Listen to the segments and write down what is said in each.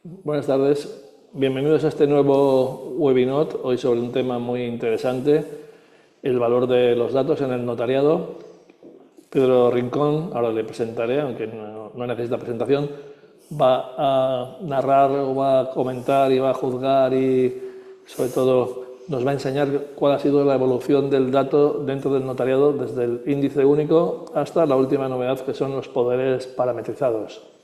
Buenas tardes, bienvenidos a este nuevo webinar, hoy sobre un tema muy interesante, el valor de los datos en el notariado. Pedro Rincón, ahora le presentaré, aunque no necesita presentación, va a narrar o va a comentar y va a juzgar y sobre todo nos va a enseñar cuál ha sido la evolución del dato dentro del notariado desde el índice único hasta la última novedad que son los poderes parametrizados.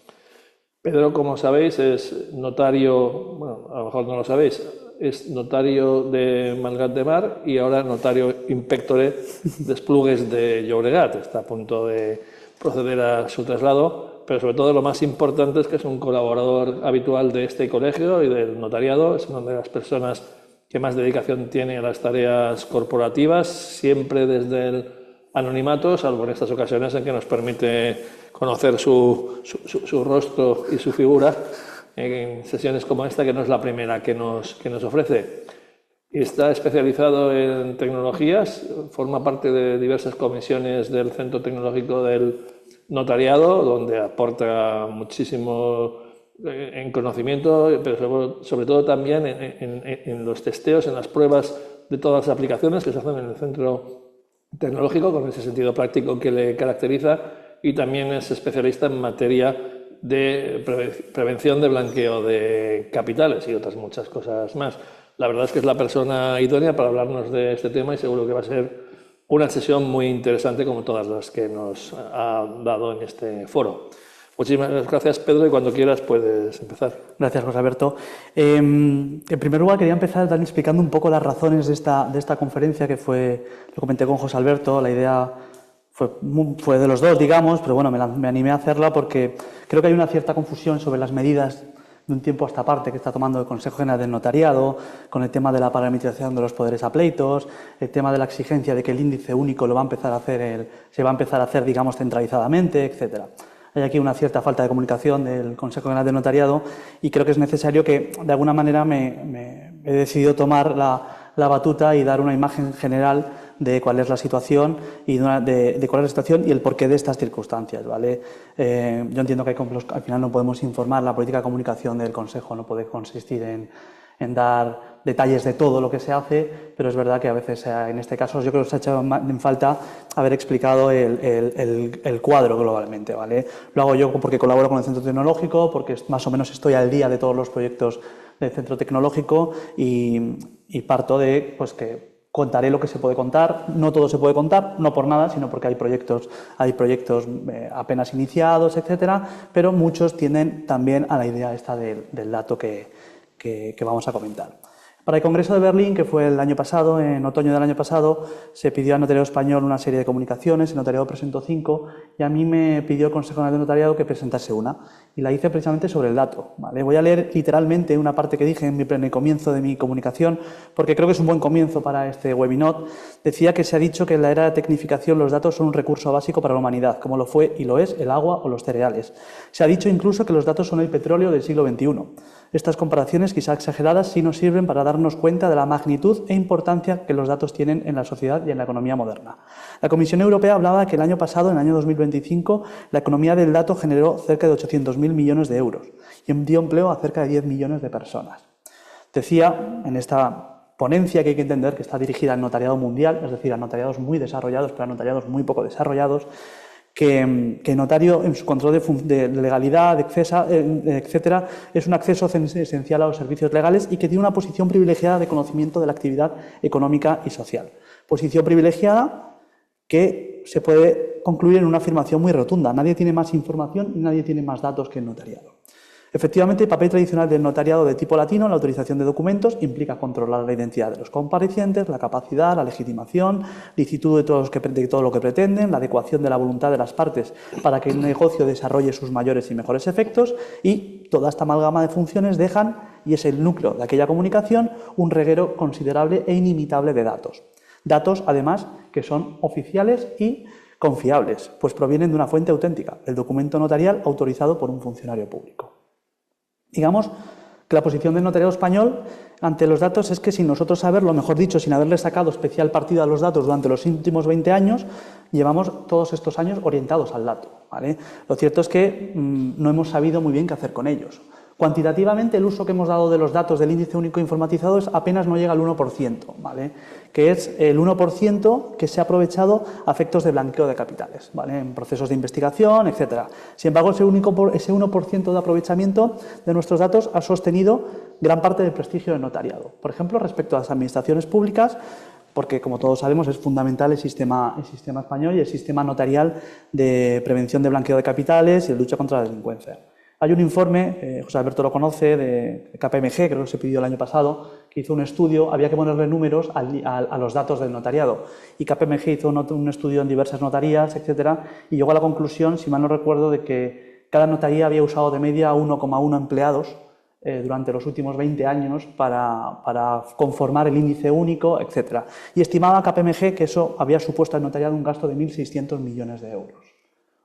Pedro, como sabéis, es notario, bueno, a lo mejor no lo sabéis, es notario de Malgrat de Mar y ahora notario inspectore de Esplugues de Llobregat. Está a punto de proceder a su traslado, pero sobre todo lo más importante es que es un colaborador habitual de este colegio y del notariado. Es una de las personas que más dedicación tiene a las tareas corporativas, siempre desde el anonimato, salvo en estas ocasiones en que nos permite conocer su rostro y su figura en sesiones como esta, que no es la primera que nos ofrece. Está especializado en tecnologías, forma parte de diversas comisiones del Centro Tecnológico del Notariado, donde aporta muchísimo en conocimiento, pero sobre todo también en los testeos, en las pruebas de todas las aplicaciones que se hacen en el Centro Tecnológico, con ese sentido práctico que le caracteriza, y también es especialista en materia de prevención de blanqueo de capitales y otras muchas cosas más. La verdad es que es la persona idónea para hablarnos de este tema y seguro que va a ser una sesión muy interesante como todas las que nos ha dado en este foro. Muchísimas gracias, Pedro, y cuando quieras puedes empezar. Gracias, José Alberto. En primer lugar, quería empezar explicando un poco las razones de esta conferencia, que lo comenté con José Alberto. La idea fue de los dos, digamos, pero bueno, me animé a hacerla porque creo que hay una cierta confusión sobre las medidas de un tiempo a esta parte que está tomando el Consejo General del Notariado, con el tema de la parametrización de los poderes a pleitos, el tema de la exigencia de que el índice único se va a empezar a hacer, digamos, centralizadamente, etcétera. Hay aquí una cierta falta de comunicación del Consejo General del Notariado y creo que es necesario que, de alguna manera, me he decidido tomar la batuta y dar una imagen general de cuál es la situación y de cuál es la situación y el porqué de estas circunstancias, ¿vale? Yo entiendo que al final no podemos informar, la política de comunicación del Consejo no puede consistir en dar detalles de todo lo que se hace, pero es verdad que a veces, en este caso, yo creo que se ha echado en falta haber explicado el cuadro globalmente, ¿vale? Lo hago yo porque colaboro con el Centro Tecnológico, porque más o menos estoy al día de todos los proyectos del Centro Tecnológico y parto de pues, que contaré lo que se puede contar. No todo se puede contar, no por nada, sino porque hay proyectos apenas iniciados, etcétera, pero muchos tienden también a la idea esta del dato que vamos a comentar. Para el Congreso de Berlín, que fue el año pasado, en otoño del año pasado, se pidió al Notariado Español una serie de comunicaciones. El Notariado presentó 5 y a mí me pidió el Consejo General del Notariado que presentase una. Y la hice precisamente sobre el dato, ¿vale? Voy a leer literalmente una parte que dije en el comienzo de mi comunicación, porque creo que es un buen comienzo para este webinar. Decía que se ha dicho que en la era de tecnificación los datos son un recurso básico para la humanidad, como lo fue y lo es el agua o los cereales. Se ha dicho incluso que los datos son el petróleo del siglo XXI. Estas comparaciones, quizá exageradas, sí nos sirven para darnos cuenta de la magnitud e importancia que los datos tienen en la sociedad y en la economía moderna. La Comisión Europea hablaba que el año pasado, en el año 2025, la economía del dato generó cerca de 800.000 millones de euros y dio empleo a cerca de 10 millones de personas. Decía en esta ponencia que hay que entender que está dirigida al notariado mundial, es decir, a notariados muy desarrollados, pero a notariados muy poco desarrollados, que notario en su control de legalidad, etcétera, es un acceso esencial a los servicios legales y que tiene una posición privilegiada de conocimiento de la actividad económica y social. Posición privilegiada que se puede concluir en una afirmación muy rotunda. Nadie tiene más información y nadie tiene más datos que el notariado. Efectivamente, el papel tradicional del notariado de tipo latino, la autorización de documentos, implica controlar la identidad de los comparecientes, la capacidad, la legitimación, licitud de todo lo que pretenden, la adecuación de la voluntad de las partes para que el negocio desarrolle sus mayores y mejores efectos, y toda esta amalgama de funciones dejan, y es el núcleo de aquella comunicación, un reguero considerable e inimitable de datos. Datos, además, que son oficiales y confiables, pues provienen de una fuente auténtica, el documento notarial autorizado por un funcionario público. Digamos que la posición del notariado español ante los datos es que sin nosotros saberlo, mejor dicho, sin haberle sacado especial partido a los datos durante los últimos 20 años, llevamos todos estos años orientados al dato, ¿vale? Lo cierto es que no hemos sabido muy bien qué hacer con ellos. Cuantitativamente, el uso que hemos dado de los datos del índice único informatizado apenas no llega al 1%, ¿vale? Que es el 1% que se ha aprovechado a efectos de blanqueo de capitales, ¿vale? En procesos de investigación, etc. Sin embargo, ese 1% de aprovechamiento de nuestros datos ha sostenido gran parte del prestigio del notariado. Por ejemplo, respecto a las administraciones públicas, porque, como todos sabemos, es fundamental el sistema español y el sistema notarial de prevención de blanqueo de capitales y de lucha contra la delincuencia. Hay un informe, José Alberto lo conoce, de KPMG, creo que se pidió el año pasado, que hizo un estudio, había que ponerle números a los datos del notariado. Y KPMG hizo un estudio en diversas notarías, etcétera, y llegó a la conclusión, si mal no recuerdo, de que cada notaría había usado de media 1,1 empleados durante los últimos 20 años para conformar el índice único, etcétera. Y estimaba KPMG que eso había supuesto al notariado un gasto de 1.600 millones de euros.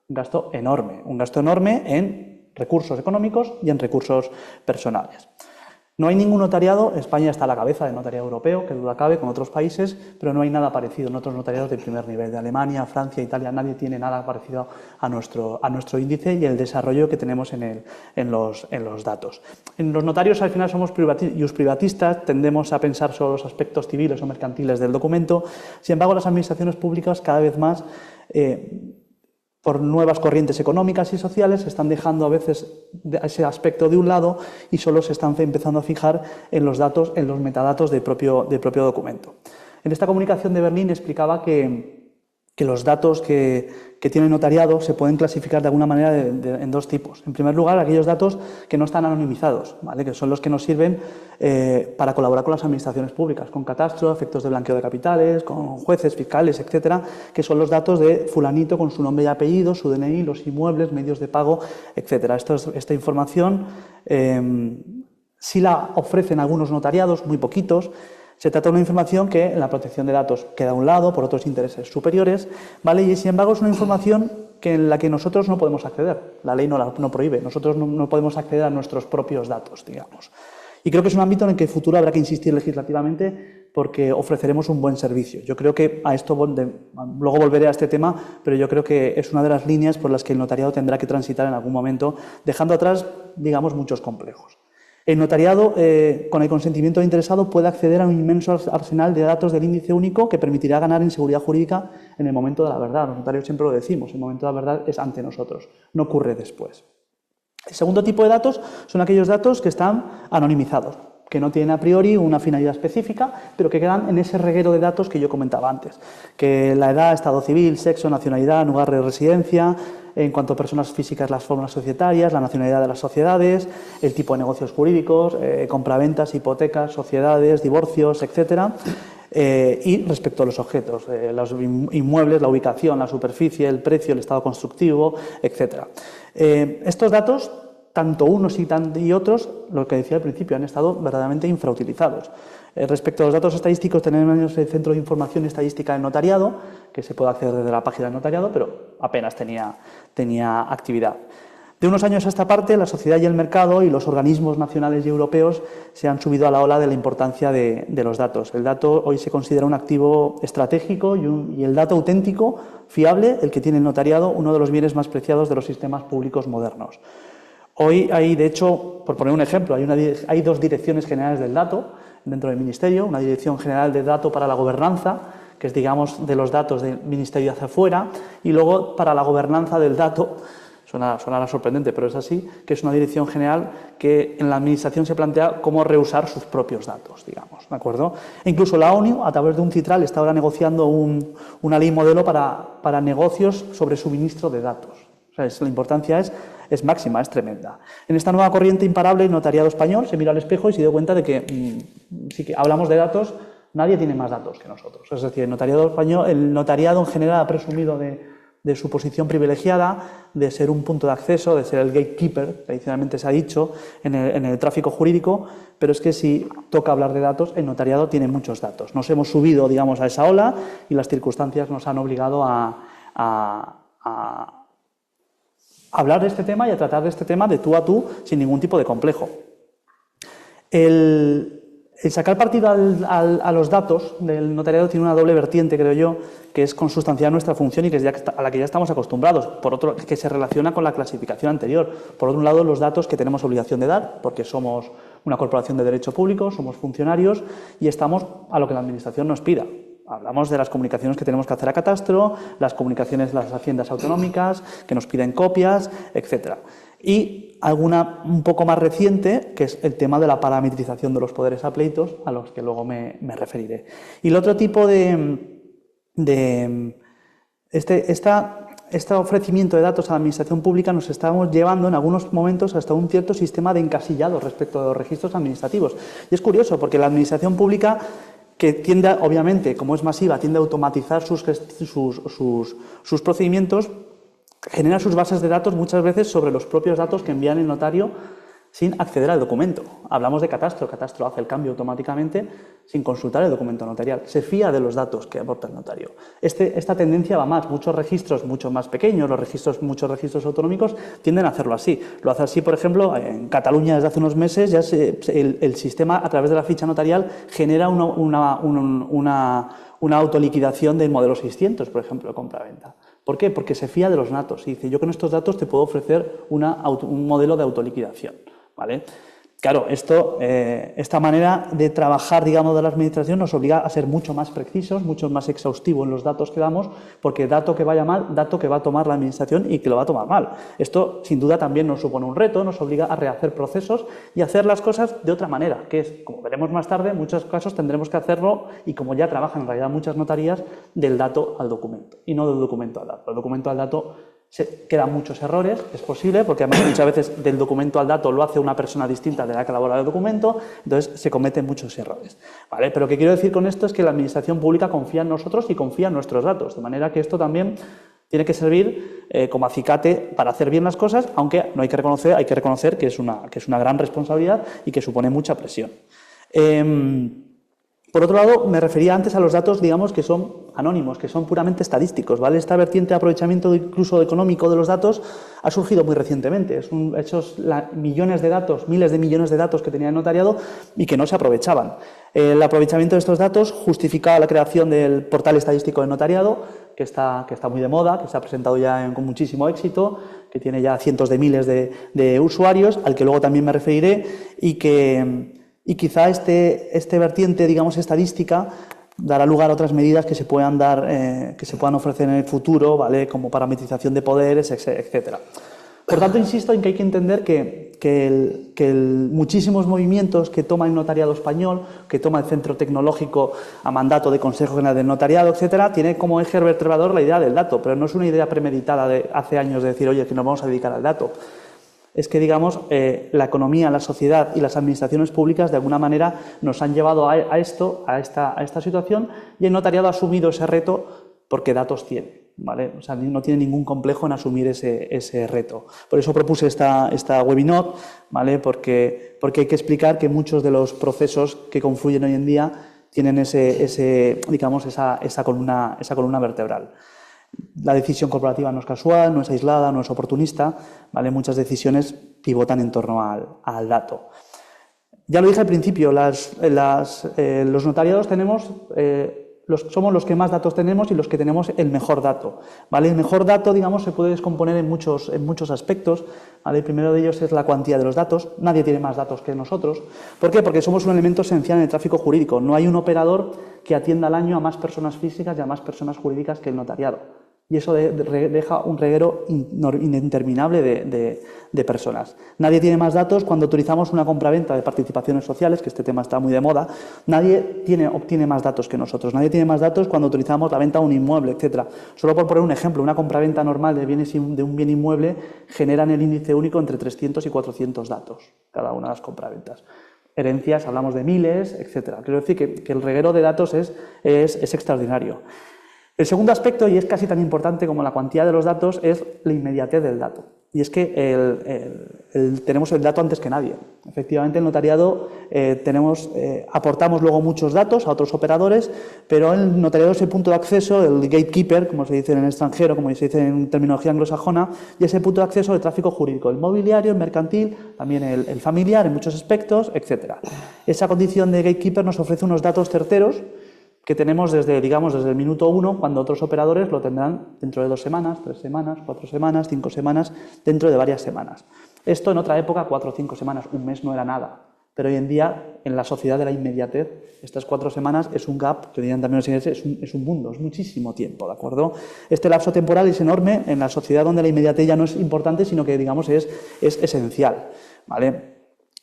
Un gasto enorme en recursos económicos y en recursos personales. No hay ningún notariado, España está a la cabeza del notariado europeo, que duda cabe, con otros países, pero no hay nada parecido en otros notariados de primer nivel. De Alemania, Francia, Italia, nadie tiene nada parecido a nuestro índice y el desarrollo que tenemos en los datos. En los notarios, al final, somos privatistas, tendemos a pensar solo los aspectos civiles o mercantiles del documento. Sin embargo, las administraciones públicas cada vez más por nuevas corrientes económicas y sociales, se están dejando a veces ese aspecto de un lado y solo se están empezando a fijar en los datos, en los metadatos del propio documento. En esta comunicación de Berlín explicaba que los datos que tiene el notariado se pueden clasificar de alguna manera en dos tipos. En primer lugar, aquellos datos que no están anonimizados, ¿vale? Que son los que nos sirven para colaborar con las administraciones públicas, con catastro, efectos de blanqueo de capitales, con jueces, fiscales, etcétera, que son los datos de fulanito con su nombre y apellido, su DNI, los inmuebles, medios de pago, etcétera. Esta información sí la ofrecen algunos notariados, muy poquitos. Se trata de una información que en la protección de datos queda a un lado por otros intereses superiores, ¿vale? Y sin embargo es una información en la que nosotros no podemos acceder. La ley no prohíbe, nosotros no podemos acceder a nuestros propios datos, digamos. Y creo que es un ámbito en el que en el futuro habrá que insistir legislativamente porque ofreceremos un buen servicio. Yo creo que a esto, luego volveré a este tema, pero yo creo que es una de las líneas por las que el notariado tendrá que transitar en algún momento, dejando atrás, digamos, muchos complejos. El notariado, con el consentimiento del interesado, puede acceder a un inmenso arsenal de datos del índice único que permitirá ganar en seguridad jurídica en el momento de la verdad. Los notarios siempre lo decimos, el momento de la verdad es ante nosotros, no ocurre después. El segundo tipo de datos son aquellos datos que están anonimizados, que no tienen a priori una finalidad específica, pero que quedan en ese reguero de datos que yo comentaba antes, que la edad, estado civil, sexo, nacionalidad, lugar de residencia, en cuanto a personas físicas, las formas societarias, la nacionalidad de las sociedades, el tipo de negocios jurídicos, compraventas, hipotecas, sociedades, divorcios, etcétera. Y respecto a los objetos, los inmuebles, la ubicación, la superficie, el precio, el estado constructivo, etcétera. Estos datos, tanto unos y otros, lo que decía al principio, han estado verdaderamente infrautilizados. Respecto a los datos estadísticos, tenemos el Centro de Información y Estadística del Notariado, que se puede acceder desde la página del notariado, pero apenas tenía actividad. De unos años a esta parte, la sociedad y el mercado y los organismos nacionales y europeos se han subido a la ola de la importancia de los datos. El dato hoy se considera un activo estratégico y el dato auténtico, fiable, el que tiene el notariado, uno de los bienes más preciados de los sistemas públicos modernos. Hoy hay, de hecho, por poner un ejemplo, hay dos direcciones generales del dato dentro del Ministerio, una Dirección General de Dato para la Gobernanza, que es, digamos, de los datos del Ministerio hacia afuera, y luego para la gobernanza del dato, sonará sorprendente, pero es así, que es una dirección general que en la Administración se plantea cómo reusar sus propios datos, digamos, ¿de acuerdo? E incluso la ONU, a través de un CITRAL, está ahora negociando una ley modelo para negocios sobre suministro de datos. O sea, la importancia es máxima, es tremenda. En esta nueva corriente imparable, el notariado español se miró al espejo y se dio cuenta de que, si que hablamos de datos, nadie tiene más datos que nosotros. Es decir, el notariado español, el notariado en general ha presumido de su posición privilegiada, de ser un punto de acceso, de ser el gatekeeper, tradicionalmente se ha dicho, en el tráfico jurídico, pero es que si toca hablar de datos, el notariado tiene muchos datos. Nos hemos subido, digamos, a esa ola y las circunstancias nos han obligado a hablar de este tema y a tratar de este tema de tú a tú sin ningún tipo de complejo. El El sacar partido a los datos del notariado tiene una doble vertiente, creo yo, que es consustancial nuestra función y que es a la que ya estamos acostumbrados. Por otro, que se relaciona con la clasificación anterior. Por otro lado, los datos que tenemos obligación de dar, porque somos una corporación de derecho público, somos funcionarios y estamos a lo que la Administración nos pida. Hablamos de las comunicaciones que tenemos que hacer a Catastro, las comunicaciones de las haciendas autonómicas, que nos piden copias, etcétera. Y alguna un poco más reciente, que es el tema de la parametrización de los poderes a pleitos, a los que luego me referiré. Y el otro tipo este ofrecimiento de datos a la Administración Pública nos estamos llevando en algunos momentos hasta un cierto sistema de encasillado respecto a los registros administrativos. Y es curioso, porque la Administración Pública, que tiende, obviamente, como es masiva, tiende a automatizar sus procedimientos, genera sus bases de datos muchas veces sobre los propios datos que envían el notario sin acceder al documento. Hablamos de Catastro. Catastro hace el cambio automáticamente sin consultar el documento notarial. Se fía de los datos que aporta el notario. Esta tendencia va más. Muchos registros mucho más pequeños, muchos registros autonómicos tienden a hacerlo así. Lo hace así, por ejemplo, en Cataluña desde hace unos meses ya el sistema, a través de la ficha notarial, genera una autoliquidación del modelo 600, por ejemplo, de compra-venta. ¿Por qué? Porque se fía de los datos y dice, yo con estos datos te puedo ofrecer un modelo de autoliquidación, ¿vale? Claro, esta manera de trabajar, digamos, de la Administración nos obliga a ser mucho más precisos, mucho más exhaustivos en los datos que damos, porque dato que vaya mal, dato que va a tomar la Administración y que lo va a tomar mal. Esto, sin duda, también nos supone un reto, nos obliga a rehacer procesos y hacer las cosas de otra manera, que es, como veremos más tarde, en muchos casos tendremos que hacerlo, y como ya trabajan en realidad muchas notarías, del dato al documento, y no del documento al dato. El documento al dato quedan muchos errores, es posible, porque además muchas veces del documento al dato lo hace una persona distinta de la que elabora el documento, entonces se cometen muchos errores, ¿vale? Pero lo que quiero decir con esto es que la Administración Pública confía en nosotros y confía en nuestros datos, de manera que esto también tiene que servir como acicate para hacer bien las cosas, aunque no hay que reconocer que es una gran responsabilidad y que supone mucha presión. Por otro lado, me refería antes a los datos, digamos, que son anónimos, que son puramente estadísticos, ¿vale? Esta vertiente de aprovechamiento incluso económico de los datos ha surgido muy recientemente. Esos millones de datos, miles de millones de datos que tenía el notariado y que no se aprovechaban. El aprovechamiento de estos datos justificaba la creación del portal estadístico del notariado, que está muy de moda, que se ha presentado ya con muchísimo éxito, que tiene ya cientos de miles de usuarios, al que luego también me referiré, y quizá este vertiente, digamos, estadística, dará lugar a otras medidas que se puedan ofrecer en el futuro, ¿vale? Como parametrización de poderes, etcétera. Por tanto, insisto en que hay que entender que muchísimos movimientos que toma el notariado español, que toma el Centro Tecnológico a mandato de Consejo General del Notariado, etcétera, tiene como eje vertebrador la idea del dato, pero no es una idea premeditada de hace años de decir, oye, que nos vamos a dedicar al dato. Es que, digamos, la economía, la sociedad y las administraciones públicas de alguna manera nos han llevado a esta situación, y el notariado ha asumido ese reto porque datos tiene, ¿vale? O sea, no tiene ningún complejo en asumir ese reto. Por eso propuse esta webinar, ¿vale? Porque hay que explicar que muchos de los procesos que confluyen hoy en día tienen esa columna vertebral. La decisión corporativa no es casual, no es aislada, no es oportunista, ¿vale? Muchas decisiones pivotan en torno al dato. Ya lo dije al principio, los notariados somos los que más datos tenemos y los que tenemos el mejor dato, ¿vale? El mejor dato, digamos, se puede descomponer en muchos aspectos, ¿vale? El primero de ellos es la cuantía de los datos. Nadie tiene más datos que nosotros. ¿Por qué? Porque somos un elemento esencial en el tráfico jurídico. No hay un operador que atienda al año a más personas físicas y a más personas jurídicas que el notariado. Y eso deja un reguero interminable de personas. Nadie tiene más datos cuando autorizamos una compraventa de participaciones sociales, que este tema está muy de moda. Nadie obtiene más datos que nosotros. Nadie tiene más datos cuando autorizamos la venta de un inmueble, etcétera. Solo por poner un ejemplo, una compraventa normal de un bien inmueble genera en el índice único entre 300 y 400 datos, cada una de las compraventas. Herencias, hablamos de miles, etcétera. Quiero decir que el reguero de datos es extraordinario. El segundo aspecto, y es casi tan importante como la cuantía de los datos, es la inmediatez del dato. Y es que tenemos el dato antes que nadie. Efectivamente, el notariado aportamos luego muchos datos a otros operadores, pero el notariado es el punto de acceso, el gatekeeper, como se dice en el extranjero, como se dice en terminología anglosajona, y es el punto de acceso del tráfico jurídico, el mobiliario, el mercantil, también el familiar en muchos aspectos, etc. Esa condición de gatekeeper nos ofrece unos datos certeros que tenemos desde el minuto 1, cuando otros operadores lo tendrán dentro de 2 semanas, 3 semanas, 4 semanas, 5 semanas, dentro de varias semanas. Esto en otra época, 4 o 5 semanas, un mes no era nada. Pero hoy en día, en la sociedad de la inmediatez, estas 4 semanas es un gap, que dirían también los ingleses, es un mundo, es muchísimo tiempo, ¿de acuerdo? Este lapso temporal es enorme en la sociedad donde la inmediatez ya no es importante, sino que, digamos, es esencial, ¿vale?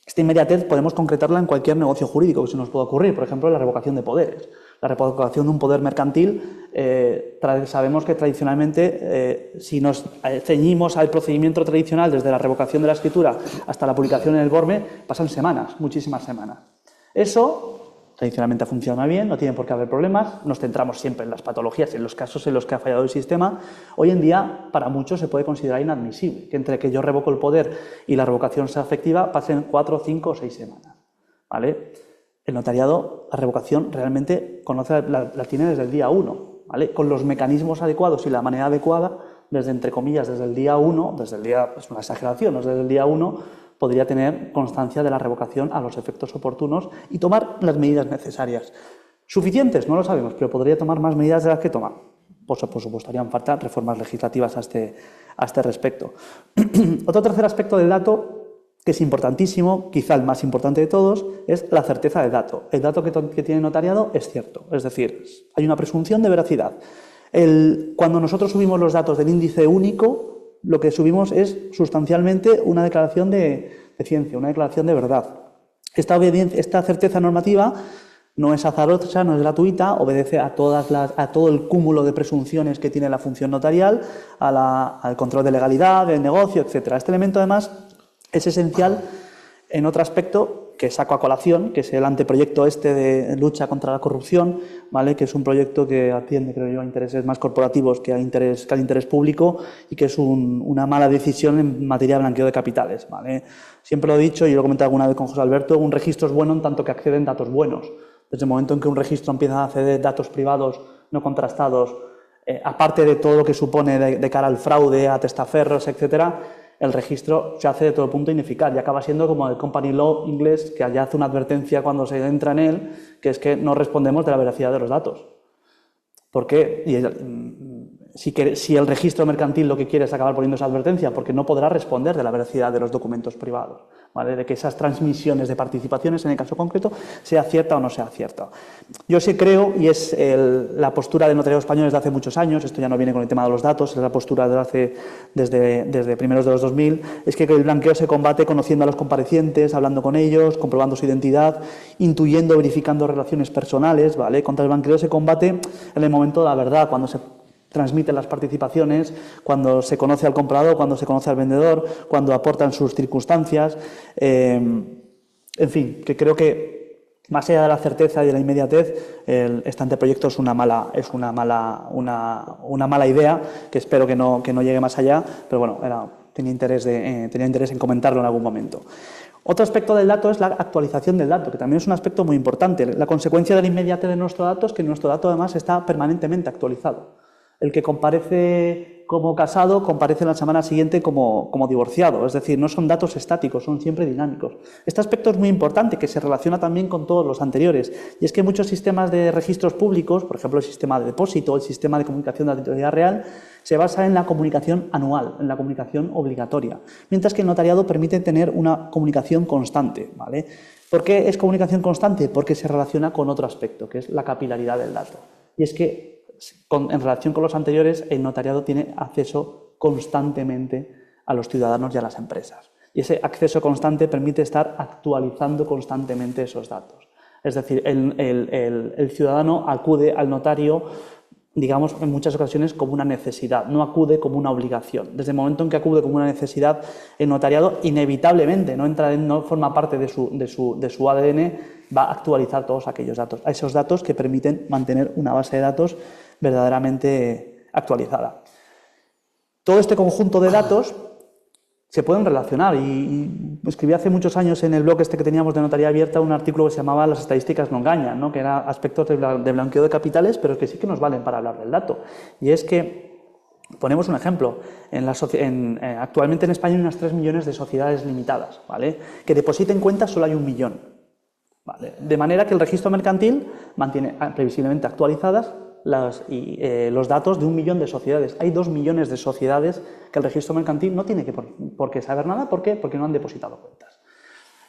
Esta inmediatez podemos concretarla en cualquier negocio jurídico que se nos pueda ocurrir, por ejemplo, la revocación de poderes. La revocación de un poder mercantil, sabemos que tradicionalmente, si nos ceñimos al procedimiento tradicional desde la revocación de la escritura hasta la publicación en el BORME, pasan semanas, muchísimas semanas. Eso tradicionalmente funciona bien, no tiene por qué haber problemas, nos centramos siempre en las patologías, en los casos en los que ha fallado el sistema. Hoy en día, para muchos, se puede considerar inadmisible que entre que yo revoco el poder y la revocación sea efectiva pasen 4, 5 o 6 semanas, ¿vale? El notariado, la revocación, realmente la tiene desde el día 1, ¿vale? Con los mecanismos adecuados y la manera adecuada, desde, entre comillas, desde el día 1, es una exageración, ¿no? Desde el día 1 podría tener constancia de la revocación a los efectos oportunos y tomar las medidas necesarias. ¿Suficientes? No lo sabemos, pero podría tomar más medidas de las que toma. Por supuesto, harían falta reformas legislativas a este respecto. Otro tercer aspecto del dato, que es importantísimo, quizá el más importante de todos, es la certeza del dato. El dato que tiene el notariado es cierto, es decir, hay una presunción de veracidad. Cuando nosotros subimos los datos del índice único, lo que subimos es sustancialmente una declaración de ciencia, una declaración de verdad. Esta certeza normativa no es azarosa, no es gratuita, obedece a todo el cúmulo de presunciones que tiene la función notarial, al control de legalidad, del negocio, etc. Este elemento, además, es esencial en otro aspecto que saco a colación, que es el anteproyecto de lucha contra la corrupción, ¿vale? Que es un proyecto que atiende, creo yo, a intereses más corporativos que al interés público y que es una mala decisión en materia de blanqueo de capitales, ¿vale? Siempre lo he dicho y lo he comentado alguna vez con José Alberto, un registro es bueno en tanto que acceden datos buenos. Desde el momento en que un registro empieza a acceder datos privados no contrastados, aparte de todo lo que supone de cara al fraude, a testaferros, etcétera, el registro se hace de todo punto ineficaz y acaba siendo como el company law inglés, que allá hace una advertencia cuando se entra en él, que es que no respondemos de la veracidad de los datos. ¿Por qué? Si el registro mercantil lo que quiere es acabar poniendo esa advertencia, porque no podrá responder de la veracidad de los documentos privados, ¿vale? De que esas transmisiones de participaciones, en el caso concreto, sea cierta o no sea cierta. Yo sí creo, y es la postura del notariado español desde hace muchos años, esto ya no viene con el tema de los datos, es la postura desde primeros de los 2000, es que el blanqueo se combate conociendo a los comparecientes, hablando con ellos, comprobando su identidad, intuyendo, verificando relaciones personales, ¿vale? Contra el blanqueo se combate en el momento de la verdad, cuando se transmiten las participaciones, cuando se conoce al comprador, cuando se conoce al vendedor, cuando aportan sus circunstancias. En fin, que creo que más allá de la certeza y de la inmediatez, este anteproyecto es una mala idea, que espero que no llegue más allá, pero bueno, tenía interés en comentarlo en algún momento. Otro aspecto del dato es la actualización del dato, que también es un aspecto muy importante. La consecuencia de la inmediatez de nuestro dato es que nuestro dato además está permanentemente actualizado. El que comparece como casado comparece la semana siguiente como divorciado, es decir, no son datos estáticos, son siempre dinámicos. Este aspecto es muy importante, que se relaciona también con todos los anteriores, y es que muchos sistemas de registros públicos, por ejemplo el sistema de depósito, el sistema de comunicación de la titularidad real, se basa en la comunicación anual, en la comunicación obligatoria, mientras que el notariado permite tener una comunicación constante, ¿vale? ¿Por qué es comunicación constante? Porque se relaciona con otro aspecto, que es la capilaridad del dato. Y es que en relación con los anteriores, el notariado tiene acceso constantemente a los ciudadanos y a las empresas. Y ese acceso constante permite estar actualizando constantemente esos datos. Es decir, el ciudadano acude al notario, digamos, en muchas ocasiones como una necesidad, no acude como una obligación. Desde el momento en que acude como una necesidad, el notariado inevitablemente no forma parte de su ADN, va a actualizar todos aquellos datos, a esos datos que permiten mantener una base de datos verdaderamente actualizada. Todo este conjunto de datos se pueden relacionar. Y escribí hace muchos años en el blog este que teníamos de Notaría Abierta un artículo que se llamaba Las estadísticas no engañan, ¿no? Que era aspectos de blanqueo de capitales, pero que sí que nos valen para hablar del dato. Y es que, ponemos un ejemplo, actualmente en España hay unas 3 millones de sociedades limitadas, ¿vale? Que depositen cuentas solo hay 1 millón. ¿Vale? De manera que el registro mercantil mantiene previsiblemente actualizadas los datos de 1 millón de sociedades. Hay 2 millones de sociedades que el registro mercantil no tiene por qué saber nada. ¿Por qué? Porque no han depositado cuentas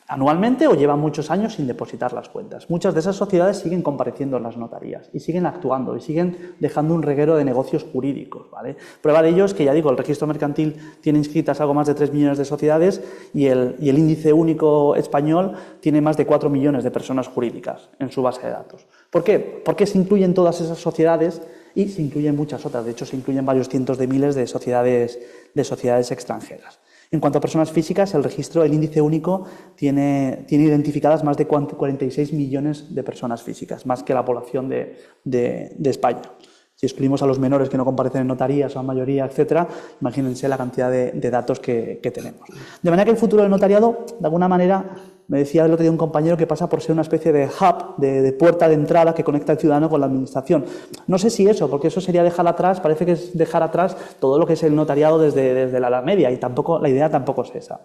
anualmente o llevan muchos años sin depositar las cuentas. Muchas de esas sociedades siguen compareciendo en las notarías y siguen actuando y siguen dejando un reguero de negocios jurídicos, ¿vale? Prueba de ello es que, ya digo, el registro mercantil tiene inscritas algo más de 3 millones de sociedades y el índice único español tiene más de 4 millones de personas jurídicas en su base de datos. ¿Por qué? Porque se incluyen todas esas sociedades y se incluyen muchas otras. De hecho, se incluyen varios cientos de miles de sociedades extranjeras. En cuanto a personas físicas, el índice único tiene identificadas más de 46 millones de personas físicas, más que la población de España. Si excluimos a los menores que no comparecen en notarías o a mayoría, etcétera, imagínense la cantidad de datos que tenemos. De manera que el futuro del notariado, de alguna manera, me decía el otro día un compañero que pasa por ser una especie de hub, de puerta de entrada que conecta al ciudadano con la administración. No sé si eso, porque eso sería dejar atrás, parece que es dejar atrás todo lo que es el notariado desde la Edad Media y la idea tampoco es esa.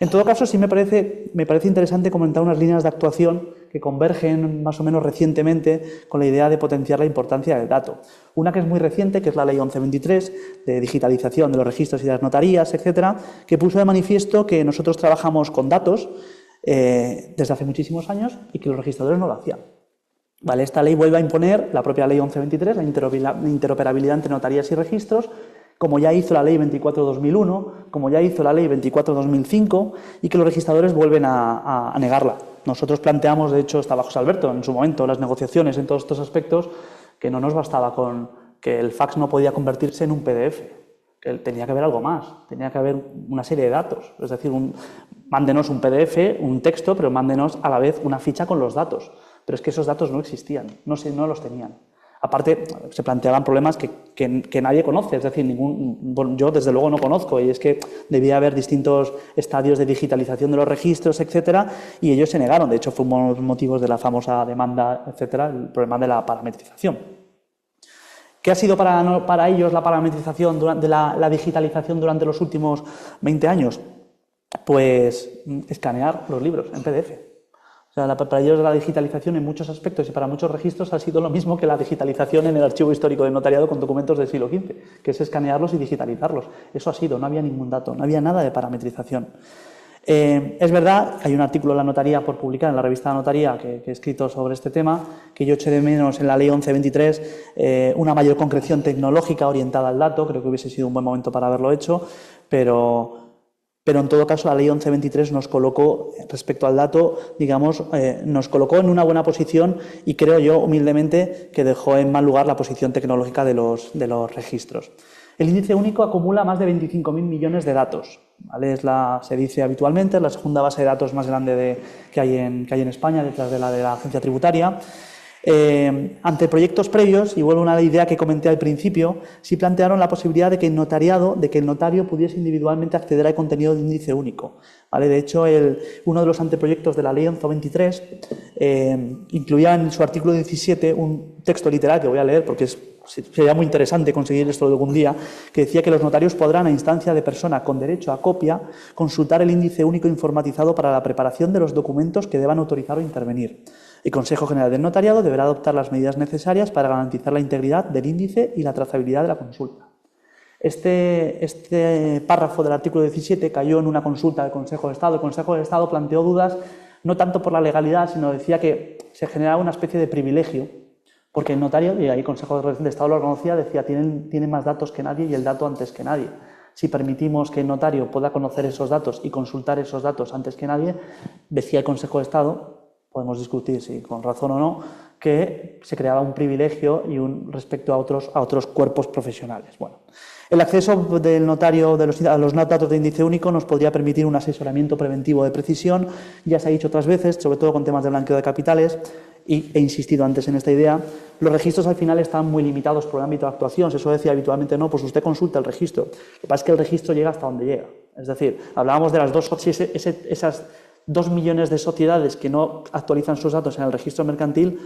En todo caso, sí me parece interesante comentar unas líneas de actuación que convergen más o menos recientemente con la idea de potenciar la importancia del dato. Una que es muy reciente, que es la Ley 1123, de digitalización de los registros y de las notarías, etcétera, que puso de manifiesto que nosotros trabajamos con datos desde hace muchísimos años y que los registradores no lo hacían. Vale, esta ley vuelve a imponer, la propia Ley 1123, la interoperabilidad entre notarías y registros, como ya hizo la Ley 24/2001, como ya hizo la Ley 24/2005, y que los registradores vuelven a negarla. Nosotros planteamos, de hecho, estaba José Alberto en su momento, las negociaciones en todos estos aspectos, que no nos bastaba con que el fax no podía convertirse en un PDF, que tenía que haber algo más, tenía que haber una serie de datos, es decir, mándenos un PDF, un texto, pero mándenos a la vez una ficha con los datos. Pero es que esos datos no existían, no los tenían. Aparte, se planteaban problemas que nadie conoce, es decir, yo desde luego no conozco, y es que debía haber distintos estadios de digitalización de los registros, etcétera, y ellos se negaron. De hecho, fue uno de los motivos de la famosa demanda, etcétera, el problema de la parametrización. ¿Qué ha sido para ellos la parametrización, la digitalización durante los últimos 20 años? Pues escanear los libros en PDF. O sea, para ellos la digitalización en muchos aspectos y para muchos registros ha sido lo mismo que la digitalización en el archivo histórico del notariado con documentos del siglo XV, que es escanearlos y digitalizarlos. Eso ha sido, no había ningún dato, no había nada de parametrización. Es verdad, hay un artículo en la notaría por publicar en la revista de Notaría que he escrito sobre este tema, que yo eché de menos en la Ley 1123 una mayor concreción tecnológica orientada al dato. Creo que hubiese sido un buen momento para haberlo hecho, pero en todo caso la Ley 1123 nos colocó, respecto al dato, digamos, nos colocó en una buena posición, y creo yo, humildemente, que dejó en mal lugar la posición tecnológica de los registros. El índice único acumula más de 25.000 millones de datos, ¿vale? Se dice habitualmente, es la segunda base de datos más grande que hay en España, detrás de la agencia tributaria. Ante proyectos previos, y vuelvo a una idea que comenté al principio, sí plantearon la posibilidad de que el notario pudiese individualmente acceder al contenido del índice único, ¿vale? De hecho, uno de los anteproyectos de la Ley 1123 incluía en su artículo 17 un texto literal que voy a leer porque sería muy interesante conseguir esto algún día, que decía que los notarios podrán, a instancia de persona con derecho a copia, consultar el índice único informatizado para la preparación de los documentos que deban autorizar o intervenir. El Consejo General del Notariado deberá adoptar las medidas necesarias para garantizar la integridad del índice y la trazabilidad de la consulta. Este párrafo del artículo 17 cayó en una consulta del Consejo de Estado. El Consejo de Estado planteó dudas no tanto por la legalidad, sino decía que se generaba una especie de privilegio, porque el notario, y ahí el Consejo de Estado lo reconocía, decía tiene más datos que nadie y el dato antes que nadie. Si permitimos que el notario pueda conocer esos datos y consultar esos datos antes que nadie, decía el Consejo de Estado, podemos discutir si con razón o no, que se creaba un privilegio respecto a otros cuerpos profesionales. Bueno, el acceso del notario a los datos de índice único nos podría permitir un asesoramiento preventivo de precisión, ya se ha dicho otras veces, sobre todo con temas de blanqueo de capitales, y he insistido antes en esta idea. Los registros al final están muy limitados por el ámbito de actuación. Se suele decir habitualmente, no, pues usted consulta el registro. Lo que pasa es que el registro llega hasta donde llega. Es decir, hablábamos de las esas 2 millones de sociedades que no actualizan sus datos en el registro mercantil.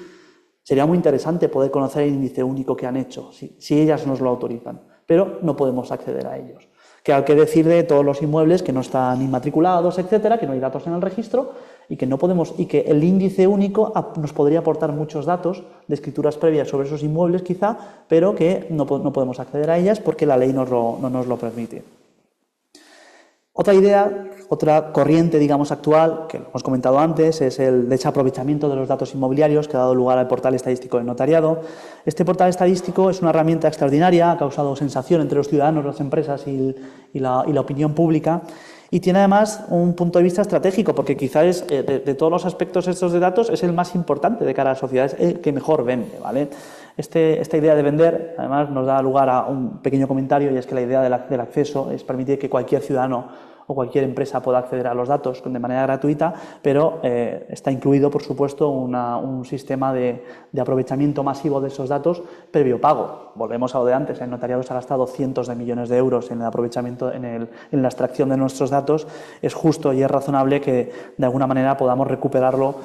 Sería muy interesante poder conocer el índice único que han hecho, si ellas nos lo autorizan, pero no podemos acceder a ellos. Que hay que decir de todos los inmuebles que no están inmatriculados, etcétera, que no hay datos en el registro y que el índice único nos podría aportar muchos datos de escrituras previas sobre esos inmuebles quizá, pero que no podemos acceder a ellas porque la ley no nos lo permite. Otra idea, otra corriente, digamos, actual, que lo hemos comentado antes, es el desaprovechamiento de los datos inmobiliarios que ha dado lugar al portal estadístico del notariado. Este portal estadístico es una herramienta extraordinaria, ha causado sensación entre los ciudadanos, las empresas y la opinión pública, y tiene además un punto de vista estratégico, porque quizás de todos los aspectos estos de datos es el más importante de cara a la sociedad, es el que mejor vende, ¿vale? Esta idea de vender, además, nos da lugar a un pequeño comentario, y es que la idea del acceso es permitir que cualquier ciudadano o cualquier empresa pueda acceder a los datos de manera gratuita, pero está incluido, por supuesto, un sistema de aprovechamiento masivo de esos datos previo pago. Volvemos a lo de antes, el notariado se ha gastado cientos de millones de euros en el aprovechamiento, en la extracción de nuestros datos. Es justo y es razonable que de alguna manera podamos recuperarlo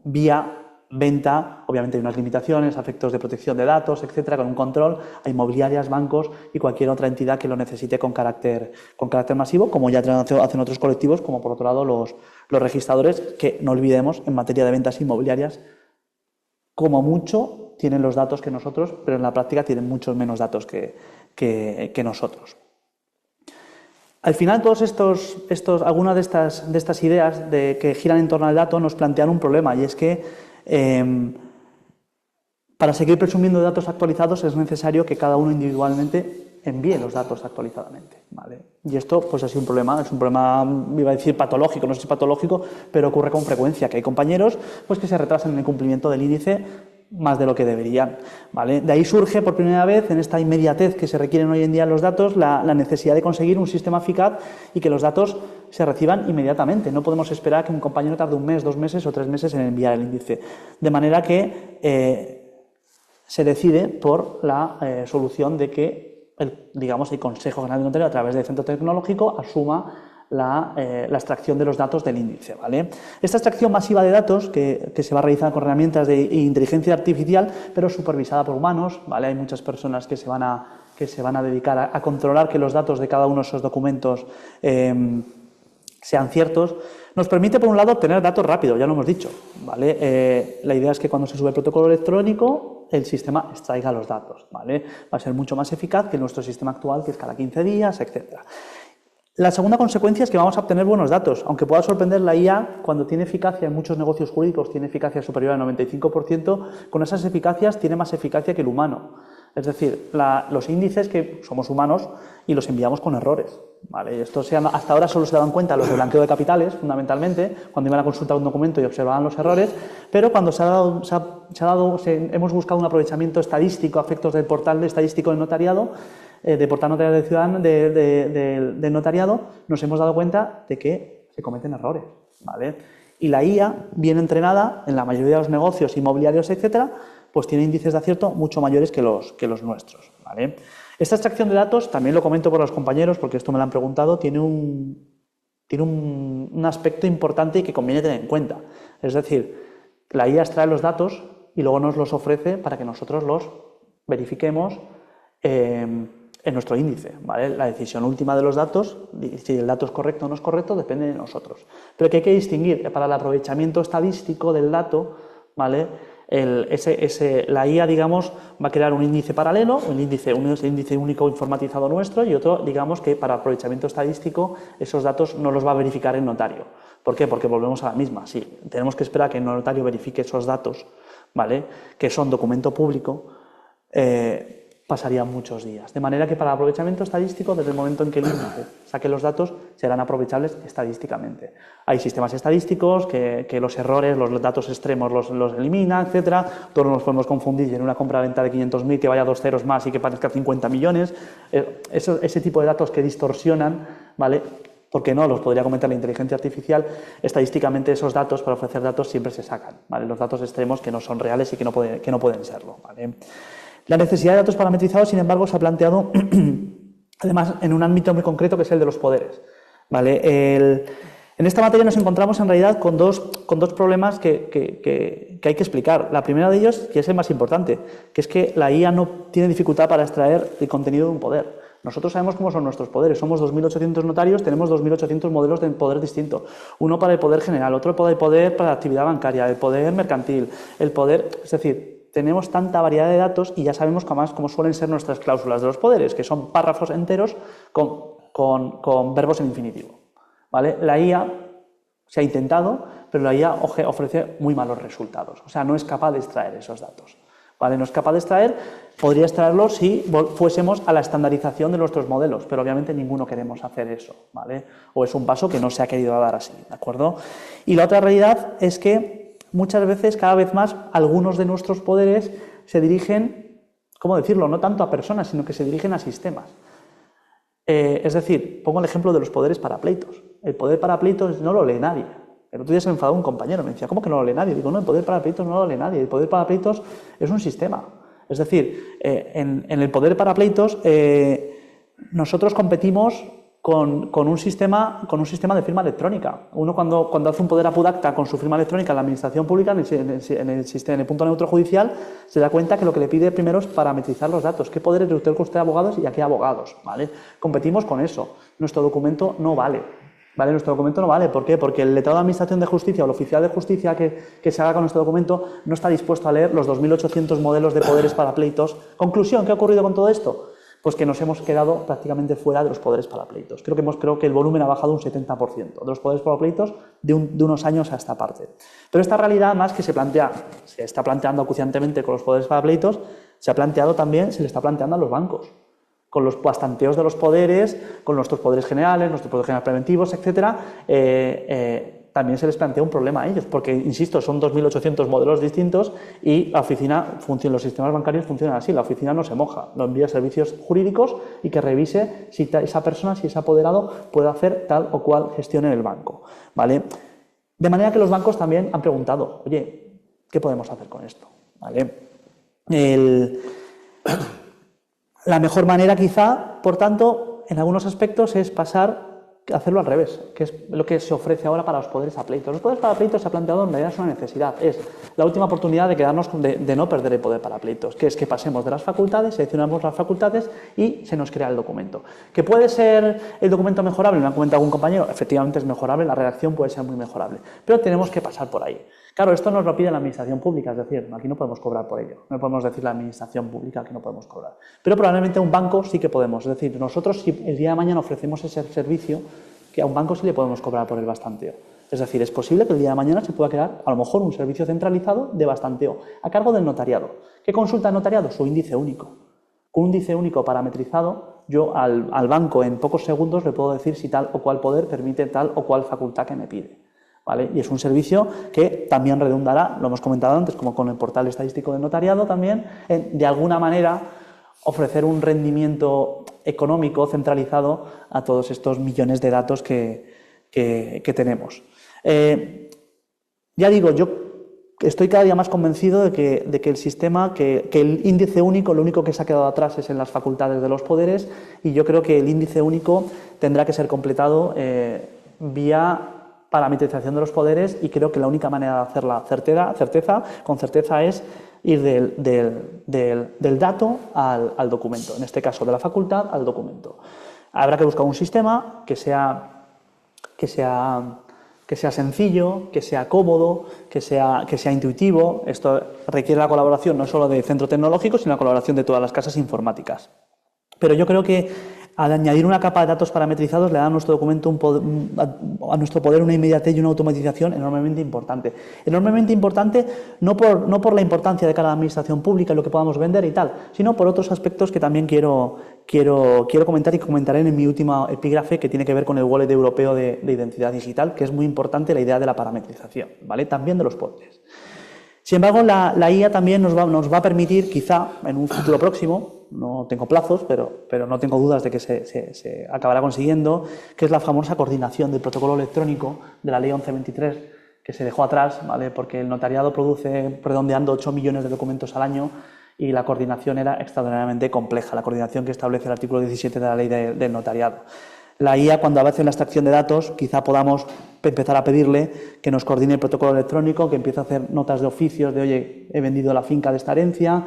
vía venta. Obviamente hay unas limitaciones, efectos de protección de datos, etcétera, con un control a inmobiliarias, bancos y cualquier otra entidad que lo necesite con carácter masivo, como ya hacen otros colectivos, como por otro lado los registradores, que no olvidemos, en materia de ventas inmobiliarias, como mucho tienen los datos que nosotros, pero en la práctica tienen muchos menos datos que nosotros. Al final, algunas de estas ideas que giran en torno al dato nos plantean un problema, y es que para seguir presumiendo de datos actualizados es necesario que cada uno individualmente envíe los datos actualizadamente, ¿vale? Y esto pues ha sido un problema, es un problema, iba a decir patológico, no sé si patológico, pero ocurre con frecuencia, que hay compañeros pues que se retrasan en el cumplimiento del índice más de lo que deberían, ¿vale? De ahí surge por primera vez, en esta inmediatez que se requieren hoy en día los datos, la necesidad de conseguir un sistema eficaz y que los datos se reciban inmediatamente. No podemos esperar que un compañero tarde 1 mes, 2 meses o 3 meses en enviar el índice. De manera que se decide por la solución de que el Consejo General de Notario, a través del centro tecnológico, asuma la extracción de los datos del índice, ¿vale? Esta extracción masiva de datos que se va a realizar con herramientas de inteligencia artificial, pero supervisada por humanos, ¿vale? Hay muchas personas que se van a dedicar a controlar que los datos de cada uno de esos documentos sean ciertos. Nos permite, por un lado, obtener datos rápidos, ya lo hemos dicho, ¿vale? La idea es que cuando se sube el protocolo electrónico, el sistema extraiga los datos, ¿vale? Va a ser mucho más eficaz que nuestro sistema actual, que es cada 15 días, etcétera. La segunda consecuencia es que vamos a obtener buenos datos. Aunque pueda sorprender, la IA, cuando tiene eficacia en muchos negocios jurídicos, tiene eficacia superior al 95%, con esas eficacias tiene más eficacia que el humano. Es decir, los índices, que somos humanos y los enviamos con errores, ¿vale? Esto hasta ahora solo se daban cuenta los de blanqueo de capitales, fundamentalmente, cuando iban a consultar un documento y observaban los errores, pero cuando hemos buscado un aprovechamiento estadístico a efectos del portal estadístico del notariado, de portal notarial del ciudadano, del notariado, nos hemos dado cuenta de que se cometen errores, ¿vale? Y la IA, bien entrenada, en la mayoría de los negocios inmobiliarios, etcétera, pues tiene índices de acierto mucho mayores que los nuestros, ¿vale? Esta extracción de datos, también lo comento por los compañeros, porque esto me lo han preguntado, tiene un aspecto importante y que conviene tener en cuenta. Es decir, la IA extrae los datos y luego nos los ofrece para que nosotros los verifiquemos en nuestro índice, ¿vale? La decisión última de los datos, si el dato es correcto o no es correcto, depende de nosotros. Pero que hay que distinguir, para el aprovechamiento estadístico del dato, ¿vale? La IA, digamos, va a crear un índice paralelo, un índice único informatizado nuestro, y otro, digamos, que para aprovechamiento estadístico esos datos no los va a verificar el notario. ¿Por qué? Porque volvemos a la misma. Sí, tenemos que esperar a que el notario verifique esos datos, ¿vale? Que son documento público, pasarían muchos días. De manera que para el aprovechamiento estadístico, desde el momento en que el índice saque los datos, serán aprovechables estadísticamente. Hay sistemas estadísticos que los errores, los datos extremos los elimina, etcétera. Todos nos podemos confundir en una compra-venta de 500.000 que vaya 2 ceros más y que parezca 50 millones. Ese tipo de datos que distorsionan, ¿vale? Porque no los podría cometer la inteligencia artificial. Estadísticamente esos datos, para ofrecer datos, siempre se sacan, ¿vale? Los datos extremos que no son reales y que no pueden serlo, ¿vale? La necesidad de datos parametrizados, sin embargo, se ha planteado además en un ámbito muy concreto que es el de los poderes, ¿vale? En esta materia nos encontramos en realidad con dos problemas que hay que explicar. La primera de ellos, que es el más importante, que es que la IA no tiene dificultad para extraer el contenido de un poder. Nosotros sabemos cómo son nuestros poderes. Somos 2.800 notarios, tenemos 2.800 modelos de poder distintos. Uno para el poder general, otro para el poder para la actividad bancaria, el poder mercantil, el poder... Es decir, tenemos tanta variedad de datos y ya sabemos además cómo suelen ser nuestras cláusulas de los poderes, que son párrafos enteros con verbos en infinitivo, ¿vale? La IA se ha intentado, pero la IA ofrece muy malos resultados. O sea, no es capaz de extraer esos datos, ¿vale? No es capaz de extraer, podría extraerlos si fuésemos a la estandarización de nuestros modelos, pero obviamente ninguno queremos hacer eso, ¿vale? O es un paso que no se ha querido dar así, ¿de acuerdo? Y la otra realidad es que muchas veces, cada vez más, algunos de nuestros poderes se dirigen, ¿cómo decirlo?, no tanto a personas, sino que se dirigen a sistemas. Es decir, pongo el ejemplo de los poderes para pleitos. El poder para pleitos no lo lee nadie. El otro día se me enfadó un compañero, me decía, ¿cómo que no lo lee nadie? Digo, no, el poder para pleitos no lo lee nadie. El poder para pleitos es un sistema. Es decir, en el poder para pleitos nosotros competimos con un sistema de firma electrónica. Uno cuando hace un poder apudacta con su firma electrónica en la administración pública, en el punto neutro judicial, se da cuenta que lo que le pide primero es parametrizar los datos. ¿Qué poderes de usted abogados y a qué abogados? ¿Vale? Competimos con eso. Nuestro documento no vale. ¿Vale? Nuestro documento no vale. ¿Por qué? Porque el letrado de Administración de Justicia o el oficial de justicia que se haga con nuestro documento no está dispuesto a leer los 2.800 modelos de poderes para pleitos. Conclusión, ¿qué ha ocurrido con todo esto? Pues que nos hemos quedado prácticamente fuera de los poderes para pleitos. Creo que el volumen ha bajado un 70% de los poderes para pleitos de unos años a esta parte. Pero esta realidad, más que se está planteando acuciantemente con los poderes para pleitos, se le está planteando a los bancos, con los bastanteos de los poderes, con nuestros poderes generales preventivos, etcétera. También se les plantea un problema a ellos, porque, insisto, son 2.800 modelos distintos y la oficina, los sistemas bancarios funcionan así, la oficina no se moja, lo envía a servicios jurídicos y que revise si esa persona, si ese apoderado puede hacer tal o cual gestión en el banco, ¿vale? De manera que los bancos también han preguntado, oye, ¿qué podemos hacer con esto? ¿Vale? La mejor manera, quizá, por tanto, en algunos aspectos, es hacerlo al revés, que es lo que se ofrece ahora para los poderes a pleitos. Los poderes para pleitos se ha planteado en realidad es una necesidad, es la última oportunidad de no perder el poder para pleitos, que es que pasemos de las facultades, seleccionamos las facultades y se nos crea el documento. ¿Que puede ser el documento mejorable? Me ha comentado algún compañero, efectivamente es mejorable, la redacción puede ser muy mejorable, pero tenemos que pasar por ahí. Claro, esto nos lo pide la administración pública, es decir, aquí no podemos cobrar por ello, no podemos decir a la administración pública que no podemos cobrar. Pero probablemente a un banco sí que podemos, es decir, nosotros si el día de mañana ofrecemos ese servicio, que a un banco sí le podemos cobrar por el bastanteo. Es decir, es posible que el día de mañana se pueda crear a lo mejor un servicio centralizado de bastanteo a cargo del notariado. ¿Qué consulta el notariado? Su índice único. Con un índice único parametrizado, yo al banco en pocos segundos le puedo decir si tal o cual poder permite tal o cual facultad que me pide, ¿vale? Y es un servicio que también redundará, lo hemos comentado antes, como con el portal estadístico del notariado también, de alguna manera ofrecer un rendimiento económico centralizado a todos estos millones de datos que tenemos. Ya digo, yo estoy cada día más convencido de que el sistema, que el índice único, lo único que se ha quedado atrás es en las facultades de los poderes, y yo creo que el índice único tendrá que ser completado vía parametrización de los poderes, y creo que la única manera de hacerla con certeza es ir del dato al documento, en este caso de la facultad al documento. Habrá que buscar un sistema que sea sencillo, que sea cómodo, que sea intuitivo. Esto requiere la colaboración no solo del centro tecnológico, sino la colaboración de todas las casas informáticas. Pero yo creo que al añadir una capa de datos parametrizados, le da a nuestro documento a nuestro poder una inmediatez y una automatización enormemente importante. Enormemente importante no por la importancia de cada administración pública y lo que podamos vender y tal, sino por otros aspectos que también quiero comentar y comentaré en mi último epígrafe, que tiene que ver con el wallet europeo de identidad digital, que es muy importante la idea de la parametrización, ¿vale? También de los poderes. Sin embargo, la IA también nos va a permitir, quizá en un futuro próximo, no tengo plazos, pero no tengo dudas de que se acabará consiguiendo, que es la famosa coordinación del protocolo electrónico de la Ley 1123, que se dejó atrás, ¿vale? Porque el notariado produce, redondeando, 8 millones de documentos al año y la coordinación era extraordinariamente compleja, la coordinación que establece el artículo 17 de la Ley del Notariado. La IA, cuando avance en la extracción de datos, quizá podamos empezar a pedirle que nos coordine el protocolo electrónico, que empiece a hacer notas de oficios de, oye, he vendido la finca de esta herencia,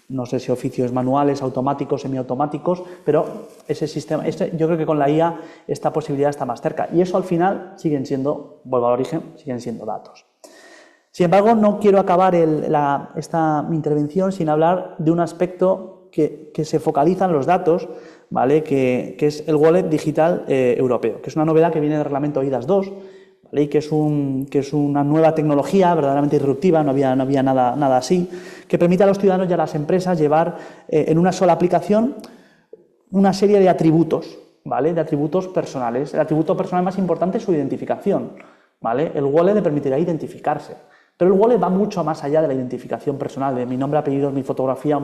no sé si oficios manuales, automáticos, semiautomáticos, pero ese sistema, yo creo que con la IA esta posibilidad está más cerca. Y eso al final siguen siendo, vuelvo al origen, siguen siendo datos. Sin embargo, no quiero acabar mi intervención sin hablar de un aspecto que se focaliza en los datos, ¿vale? Que es el wallet digital europeo, que es una novedad que viene del reglamento eIDAS 2, ¿vale? Y que es una nueva tecnología verdaderamente disruptiva, no había nada así, que permite a los ciudadanos y a las empresas llevar en una sola aplicación una serie de atributos, ¿vale? De atributos personales. El atributo personal más importante es su identificación, ¿vale? El wallet le permitirá identificarse. Pero el wallet va mucho más allá de la identificación personal, de mi nombre, apellido, mi fotografía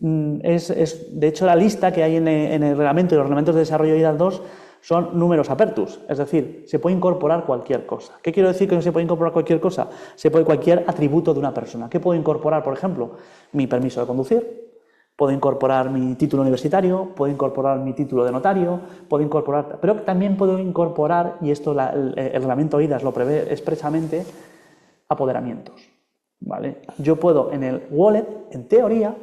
de hecho, la lista que hay en el reglamento y los reglamentos de desarrollo eIDAS 2 son números apertus, es decir, se puede incorporar cualquier cosa. ¿Qué quiero decir que no se puede incorporar cualquier cosa? Se puede cualquier atributo de una persona. ¿Qué puedo incorporar, por ejemplo? Mi permiso de conducir, puedo incorporar mi título universitario, puedo incorporar mi título de notario, pero también puedo incorporar, y esto el reglamento eIDAS lo prevé expresamente, apoderamientos, ¿vale? Yo puedo en el wallet, en teoría,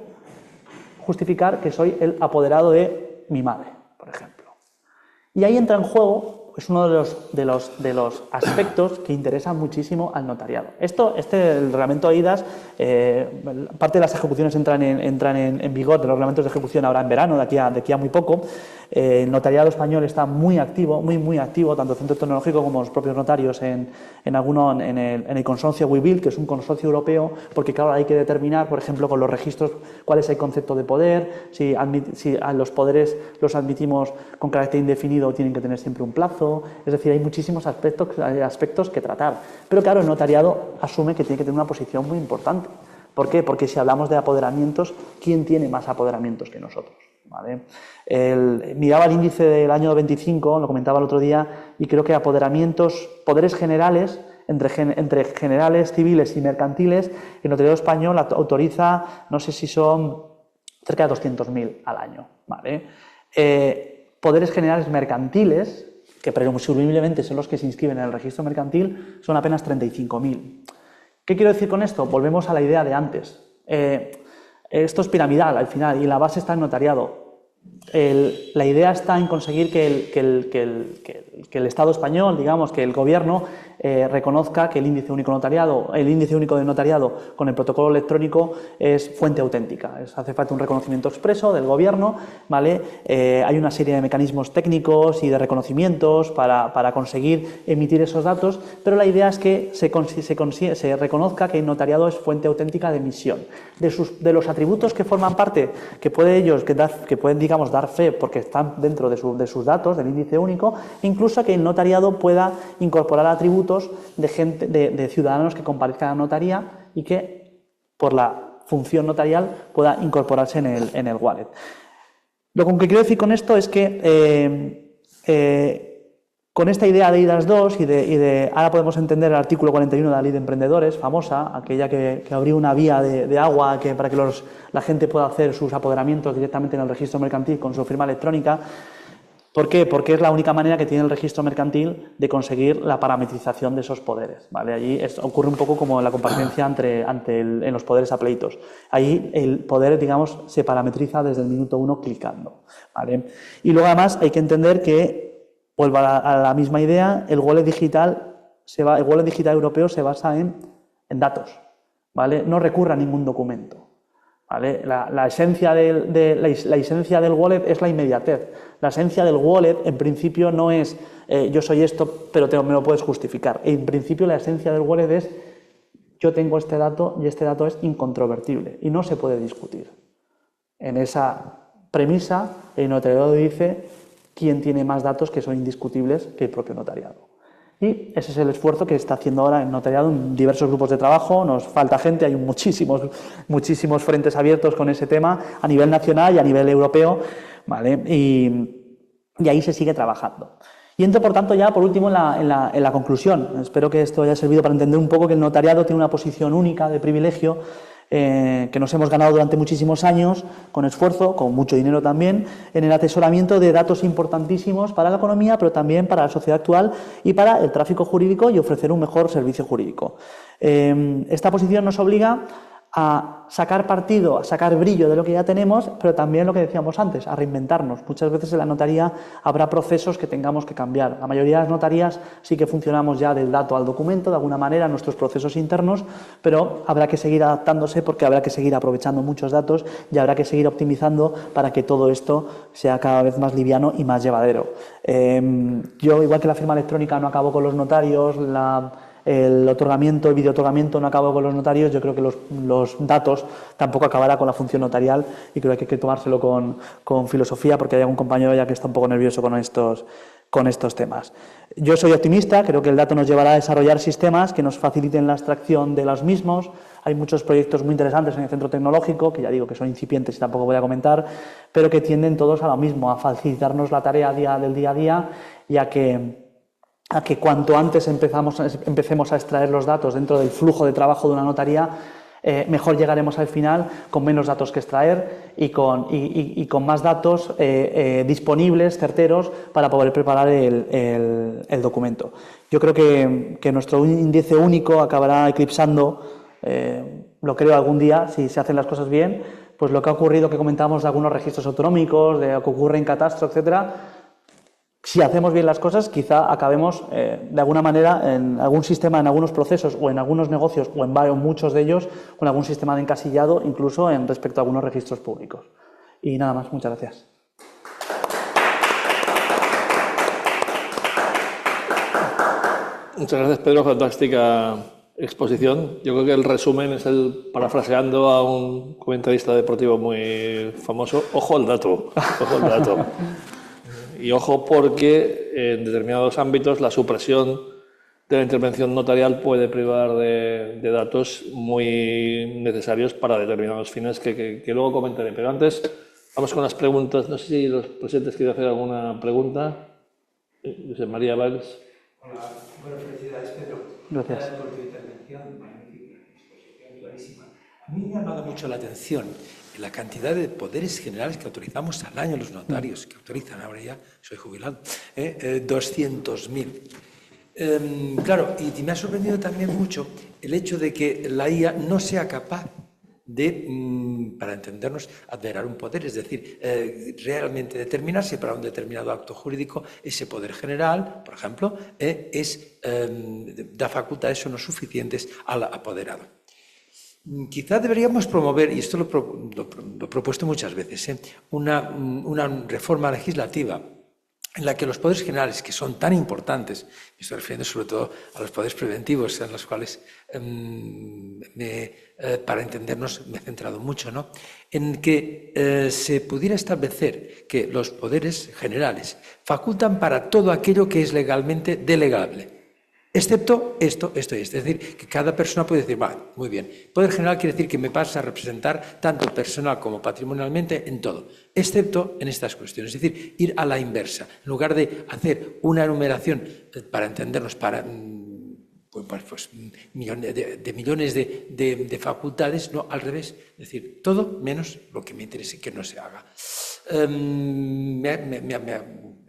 justificar que soy el apoderado de mi madre, por ejemplo. Y ahí entra en juego, es uno de los aspectos que interesan muchísimo al notariado. El reglamento eIDAS, parte de las ejecuciones entran en vigor de los reglamentos de ejecución ahora en verano, de aquí a muy poco. El notariado español está muy activo, muy activo, tanto el centro tecnológico como los propios notarios en el consorcio WeBuild, que es un consorcio europeo, porque claro, hay que determinar, por ejemplo, con los registros, cuál es el concepto de poder, si a los poderes los admitimos con carácter indefinido o tienen que tener siempre un plazo, es decir, hay muchísimos aspectos que tratar. Pero claro, el notariado asume que tiene que tener una posición muy importante. ¿Por qué? Porque si hablamos de apoderamientos, ¿quién tiene más apoderamientos que nosotros? ¿Vale? Miraba el índice del año 25, lo comentaba el otro día, y creo que apoderamientos, poderes generales, entre generales, civiles y mercantiles, el notariado español autoriza, no sé si son cerca de 200.000 al año. ¿Vale? Poderes generales mercantiles, que presumiblemente son los que se inscriben en el registro mercantil, son apenas 35.000. ¿Qué quiero decir con esto? Volvemos a la idea de antes. Esto es piramidal al final y la base está en notariado. La idea está en conseguir que el Estado español, digamos, que el gobierno reconozca que el índice único de notariado con el protocolo electrónico es fuente auténtica. Hace falta un reconocimiento expreso del gobierno, ¿vale? Hay una serie de mecanismos técnicos y de reconocimientos para conseguir emitir esos datos, pero la idea es que se reconozca que el notariado es fuente auténtica de emisión. De los atributos que forman parte, que pueden, digamos, dar fe porque están dentro de sus datos, del índice único, incluso que el notariado pueda incorporar atributos de ciudadanos que comparezcan a la notaría y que por la función notarial pueda incorporarse en el wallet. Lo que quiero decir con esto es que con esta idea de eIDAS 2 ahora podemos entender el artículo 41 de la Ley de Emprendedores, famosa, aquella que abrió una vía de agua para que la gente pueda hacer sus apoderamientos directamente en el registro mercantil con su firma electrónica. ¿Por qué? Porque es la única manera que tiene el registro mercantil de conseguir la parametrización de esos poderes, ¿vale? Allí ocurre un poco como la comparecencia en los poderes a pleitos. Ahí el poder, digamos, se parametriza desde el minuto 1 clicando, ¿vale? Y luego además hay que entender que, vuelvo a la misma idea, el wallet digital europeo se basa en datos, ¿vale? No recurre a ningún documento. ¿vale? La esencia la esencia del wallet es la inmediatez. La esencia del wallet, en principio, no es yo soy esto, pero me lo puedes justificar. En principio, la esencia del wallet es yo tengo este dato y este dato es incontrovertible y no se puede discutir. En esa premisa, el notariado dice quién tiene más datos que son indiscutibles que el propio notariado. Y ese es el esfuerzo que está haciendo ahora el notariado en diversos grupos de trabajo. Nos falta gente, hay muchísimos frentes abiertos con ese tema a nivel nacional y a nivel europeo, ¿vale? Y ahí se sigue trabajando. Y entro, por tanto, ya por último en la conclusión. Espero que esto haya servido para entender un poco que el notariado tiene una posición única de privilegio que nos hemos ganado durante muchísimos años, con esfuerzo, con mucho dinero también, en el atesoramiento de datos importantísimos para la economía, pero también para la sociedad actual y para el tráfico jurídico y ofrecer un mejor servicio jurídico. Esta posición nos obliga a sacar partido, a sacar brillo de lo que ya tenemos, pero también lo que decíamos antes, a reinventarnos. Muchas veces en la notaría habrá procesos que tengamos que cambiar. La mayoría de las notarías sí que funcionamos ya del dato al documento, de alguna manera, en nuestros procesos internos, pero habrá que seguir adaptándose porque habrá que seguir aprovechando muchos datos y habrá que seguir optimizando para que todo esto sea cada vez más liviano y más llevadero. Yo, igual que la firma electrónica no acabo con los notarios, el otorgamiento, el videootorgamiento no acaba con los notarios, yo creo que los datos tampoco acabará con la función notarial y creo que hay que tomárselo con filosofía porque hay algún compañero ya que está un poco nervioso con estos temas. Yo soy optimista, creo que el dato nos llevará a desarrollar sistemas que nos faciliten la extracción de los mismos. Hay muchos proyectos muy interesantes en el centro tecnológico, que ya digo que son incipientes y tampoco voy a comentar, pero que tienden todos a lo mismo, a facilitarnos la tarea del día a día y a que cuanto antes empecemos a extraer los datos dentro del flujo de trabajo de una notaría, mejor llegaremos al final con menos datos que extraer y con más datos disponibles, certeros, para poder preparar el documento. Yo creo que nuestro índice único acabará eclipsando, lo creo algún día, si se hacen las cosas bien, pues lo que ha ocurrido, que comentamos de algunos registros autonómicos, de lo que ocurre en catastro, etcétera. Si hacemos bien las cosas, quizá acabemos de alguna manera en algún sistema, en algunos procesos o en algunos negocios o en muchos de ellos, con algún sistema de encasillado, incluso en respecto a algunos registros públicos. Y nada más, muchas gracias. Muchas gracias, Pedro. Fantástica exposición. Yo creo que el resumen es parafraseando a un comentarista deportivo muy famoso, ojo al dato, ojo al dato. Y ojo porque en determinados ámbitos la supresión de la intervención notarial puede privar de datos muy necesarios para determinados fines que luego comentaré. Pero antes vamos con las preguntas. No sé si los presentes quieren hacer alguna pregunta. José María Valls. Hola, bueno, felicidades, Pedro. Gracias. Por tu intervención, magnífica, exposición clarísima. A mí me ha llamado mucho la atención la cantidad de poderes generales que autorizamos al año los notarios, que autorizan ahora ya, soy jubilado, 200.000. Claro, y me ha sorprendido también mucho el hecho de que la IA no sea capaz de, para entendernos, adverar un poder, es decir, realmente determinar si para un determinado acto jurídico ese poder general, por ejemplo, da facultades o no suficientes al apoderado. Quizá deberíamos promover, y esto lo he propuesto muchas veces, una reforma legislativa en la que los poderes generales, que son tan importantes, y estoy refiriendo sobre todo a los poderes preventivos, en los cuales, para entendernos, me he centrado mucho, ¿no? En que se pudiera establecer que los poderes generales facultan para todo aquello que es legalmente delegable, excepto esto y esto. Es decir, que cada persona puede decir, vale, muy bien, poder general quiere decir que me pasa a representar tanto personal como patrimonialmente en todo, excepto en estas cuestiones. Es decir, ir a la inversa. En lugar de hacer una enumeración, para entendernos, para millones de facultades, no, al revés. Es decir, todo menos lo que me interese que no se haga.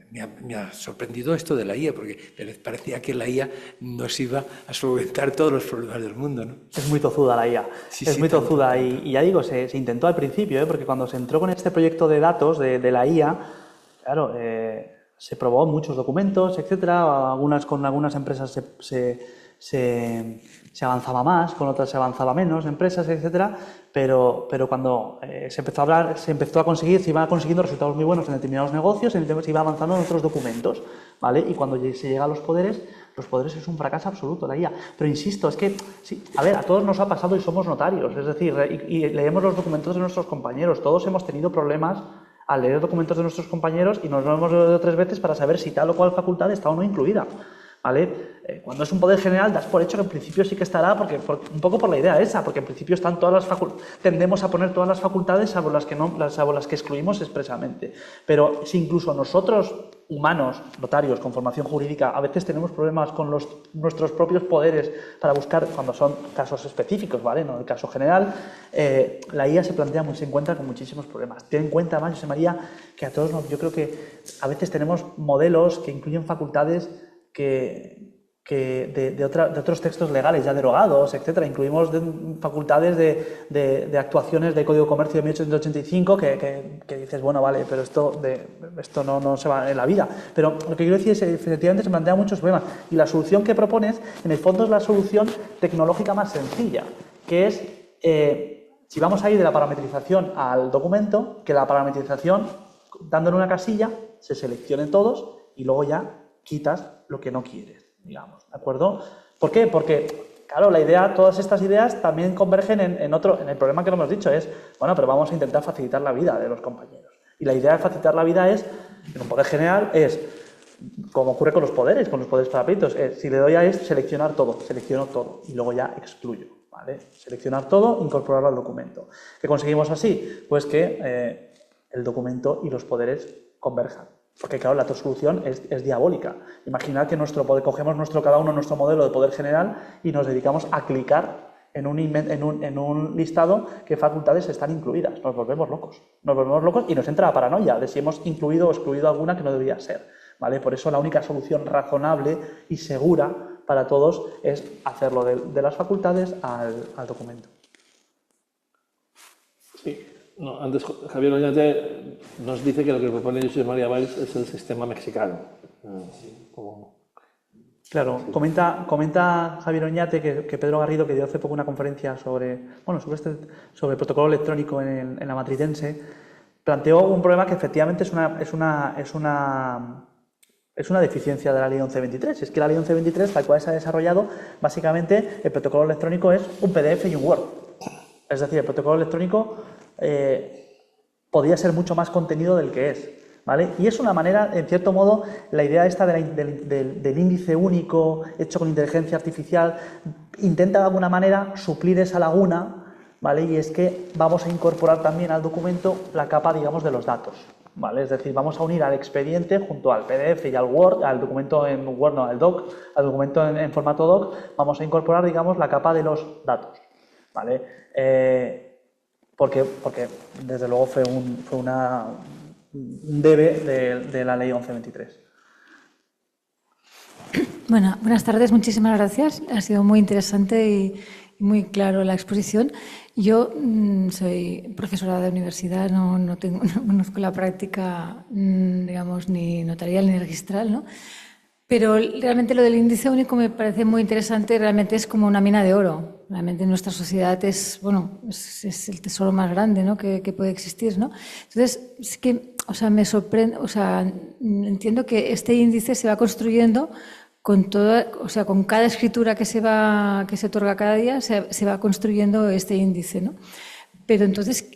Me ha sorprendido esto de la IA, porque parecía que la IA nos iba a solventar todos los problemas del mundo, ¿no? Es muy tozuda la IA, es muy tozuda tanto. Y ya digo, se intentó al principio, porque cuando se entró con este proyecto de datos de la IA, claro, se probó muchos documentos, etcétera. Con algunas empresas se avanzaba más, con otras se avanzaba menos, empresas, etcétera. Pero cuando se empezó a hablar, se iban consiguiendo resultados muy buenos en determinados negocios, se iba avanzando en otros documentos, ¿vale? Y cuando se llega a los poderes es un fracaso absoluto la IA. Pero insisto, es que, sí, a ver, a todos nos ha pasado y somos notarios, es decir, y leemos los documentos de nuestros compañeros, todos hemos tenido problemas al leer documentos de nuestros compañeros y nos lo hemos leído 3 veces para saber si tal o cual facultad está o no incluida, ¿vale? Cuando es un poder general das por hecho que en principio sí que estará, un poco por la idea esa, porque en principio están todas las tendemos a poner todas las facultades salvo las que excluimos expresamente. Pero si incluso nosotros, humanos, notarios con formación jurídica, a veces tenemos problemas con nuestros propios poderes para buscar, cuando son casos específicos, ¿vale? No el caso general, la IA se encuentra con muchísimos problemas. Ten en cuenta, además, José María, que a todos yo creo que a veces tenemos modelos que incluyen facultades de otros textos legales ya derogados, etcétera. Incluimos facultades de actuaciones de Código de Comercio de 1885 que dices, bueno, vale, pero esto no se va en la vida. Pero lo que quiero decir es que efectivamente se plantean muchos problemas y la solución que propones, en el fondo, es la solución tecnológica más sencilla, que es, si vamos a ir de la parametrización al documento, que la parametrización, dándole una casilla, se seleccione todos y luego ya quitas lo que no quieres, digamos, ¿de acuerdo? ¿Por qué? Porque, claro, todas estas ideas también convergen en el problema que lo hemos dicho, es, bueno, pero vamos a intentar facilitar la vida de los compañeros. Y la idea de facilitar la vida en un poder general es, como ocurre con los poderes parapetos, si le doy a selecciono todo y luego ya excluyo, ¿vale? Seleccionar todo, incorporarlo al documento. ¿Qué conseguimos así? Pues que el documento y los poderes converjan. Porque, claro, la otra solución es diabólica. Imaginad que cogemos cada uno nuestro modelo de poder general y nos dedicamos a clicar en un listado qué facultades están incluidas. Nos volvemos locos y nos entra la paranoia de si hemos incluido o excluido alguna que no debería ser, ¿vale? Por eso la única solución razonable y segura para todos es hacerlo de las facultades al documento. Sí. No, antes Javier Oñate nos dice que lo que propone José María Valls es el sistema mexicano. Claro, sí. Comenta Javier Oñate que Pedro Garrido, que dio hace poco una conferencia sobre el protocolo electrónico en la Matritense, planteó un problema que efectivamente es una deficiencia de la Ley 1123. Es que la Ley 1123, tal cual se ha desarrollado, básicamente el protocolo electrónico es un PDF y un Word. Es decir, el protocolo electrónico podría ser mucho más contenido del que es, ¿vale? Y es una manera, en cierto modo, la idea esta del índice único hecho con inteligencia artificial intenta de alguna manera suplir esa laguna, ¿vale? Y es que vamos a incorporar también al documento la capa, digamos, de los datos, ¿vale? Es decir, vamos a unir al expediente junto al PDF y al Word, al documento en Word, no, al doc, al documento en formato doc, vamos a incorporar, digamos, la capa de los datos, ¿vale? Porque desde luego fue un debe de la Ley 1123. Bueno, buenas tardes, muchísimas gracias. Ha sido muy interesante y muy claro la exposición. Yo soy profesora de universidad, no conozco la práctica, digamos, ni notarial ni registral, ¿no? Pero realmente lo del índice único me parece muy interesante, realmente es como una mina de oro. Realmente nuestra sociedad es el tesoro más grande, ¿no? que puede existir, ¿no? Entonces, es que, me sorprende, entiendo que este índice se va construyendo con con cada escritura que se otorga cada día, se va construyendo este índice, ¿no? Pero entonces,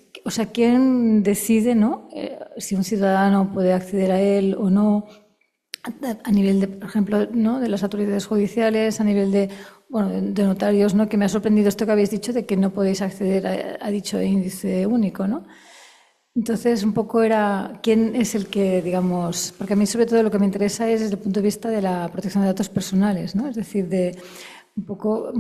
¿quién decide, ¿no? Si un ciudadano puede acceder a él o no? A nivel de, por ejemplo, ¿no? de las autoridades judiciales, a nivel de notarios, ¿no? Que me ha sorprendido esto que habéis dicho de que no podéis acceder a dicho índice único, ¿no? Entonces, un poco era quién es el que, digamos, porque a mí sobre todo lo que me interesa es desde el punto de vista de la protección de datos personales, ¿no? Es decir, de un poco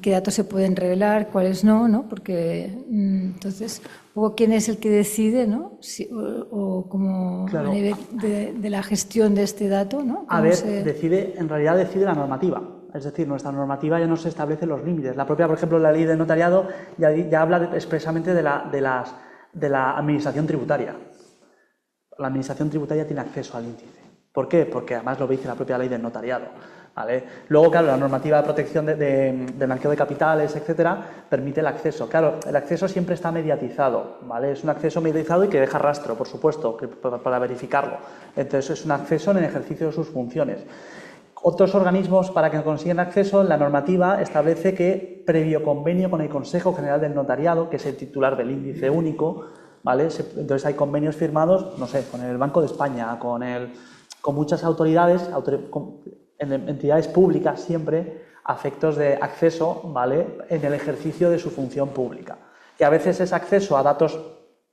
qué datos se pueden revelar, cuáles no, ¿no? Porque entonces, un poco quién es el que decide, ¿no? O como claro. A nivel de la gestión de este dato, ¿no? En realidad decide la normativa. Es decir, nuestra normativa ya nos establece los límites. La propia, por ejemplo, la ley del notariado ya habla expresamente de la administración tributaria. La administración tributaria tiene acceso al índice, ¿Por qué? Porque además lo dice la propia ley del notariado. ¿Vale? Luego, claro, la normativa de protección de blanqueo de capitales, etcétera, permite el acceso. Claro, el acceso siempre está mediatizado, ¿vale? Es un acceso mediatizado y que deja rastro, por supuesto, para verificarlo. Entonces, es un acceso en el ejercicio de sus funciones. Otros organismos, para que consigan acceso, la normativa establece que, previo convenio con el Consejo General del Notariado, que es el titular del índice único, ¿vale? Entonces, hay convenios firmados, no sé, con el Banco de España, con muchas autoridades, en entidades públicas siempre, a efectos de acceso, ¿vale?, en el ejercicio de su función pública. Y a veces es acceso a datos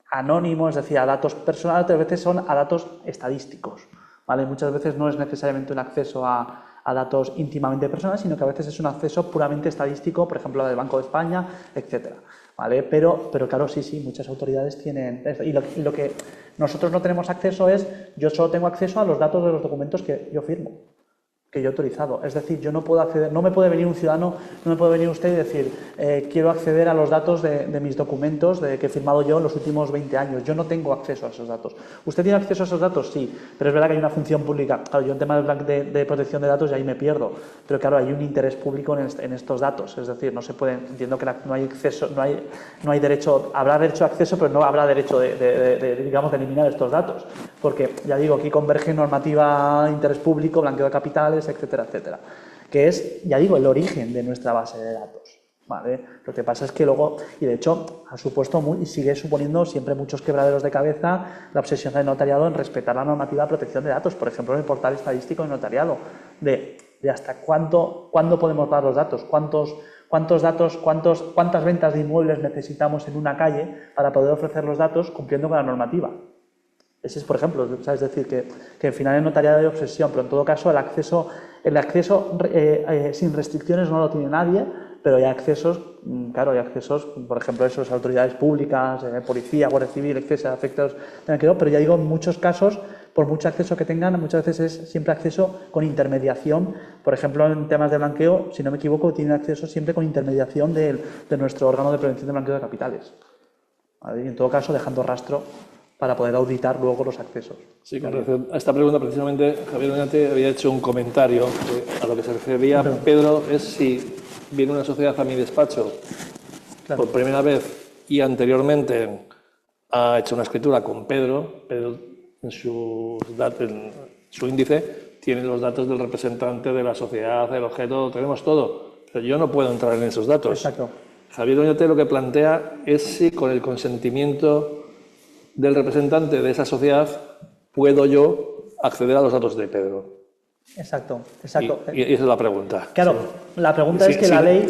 anónimos, es decir, a datos personales, otras veces son a datos estadísticos, ¿vale? Muchas veces no es necesariamente un acceso a datos íntimamente personales, sino que a veces es un acceso puramente estadístico, por ejemplo, del Banco de España, etcétera, ¿vale? Pero claro, sí, muchas autoridades tienen eso. Y lo que nosotros no tenemos acceso es, yo solo tengo acceso a los datos de los documentos que yo firmo, que yo he autorizado. Es decir, yo no puedo acceder, no me puede venir un ciudadano, no me puede venir usted y decir, quiero acceder a los datos de mis documentos que he firmado yo en los últimos 20 años. Yo no tengo acceso a esos datos. ¿Usted tiene acceso a esos datos? Sí, pero es verdad que hay una función pública. Claro, yo en temas de protección de datos ya ahí me pierdo, pero claro, hay un interés público en estos datos. Es decir, no se puede, entiendo que no hay acceso, no hay derecho, habrá derecho a acceso, pero no habrá derecho digamos, de eliminar estos datos. Porque, ya digo, aquí converge normativa de interés público, blanqueo de capitales, etcétera, etcétera, que es, ya digo, el origen de nuestra base de datos, ¿vale? Lo que pasa es que luego, y de hecho ha supuesto y sigue suponiendo siempre muchos quebraderos de cabeza la obsesión del notariado en respetar la normativa de protección de datos, por ejemplo en el portal estadístico de notariado, de hasta cuándo podemos dar los datos, cuántas ventas de inmuebles necesitamos en una calle para poder ofrecer los datos cumpliendo con la normativa. Ese es, por ejemplo, es decir, que al final el notariado hay obsesión, pero en todo caso el acceso sin restricciones no lo tiene nadie, pero hay accesos, claro, hay accesos, por ejemplo, esas autoridades públicas, policía, guardia civil, etcétera, efectos, pero ya digo, en muchos casos, por mucho acceso que tengan, muchas veces es siempre acceso con intermediación. Por ejemplo, en temas de blanqueo, si no me equivoco, tienen acceso siempre con intermediación de nuestro órgano de prevención de blanqueo de capitales. ¿Vale? Y en todo caso, dejando rastro para poder auditar luego los accesos. Sí, con relación a esta pregunta, precisamente, Javier Oñate había hecho un comentario que a lo que se refería Pedro es si viene una sociedad a mi despacho por primera vez y anteriormente ha hecho una escritura con Pedro en su índice tiene los datos del representante de la sociedad, el objeto, tenemos todo, pero yo no puedo entrar en esos datos. Exacto. Javier Oñate lo que plantea es si con el consentimiento del representante de esa sociedad puedo yo acceder a los datos de Pedro. Exacto. Y esa es la pregunta. Claro, sí. La pregunta es que la ley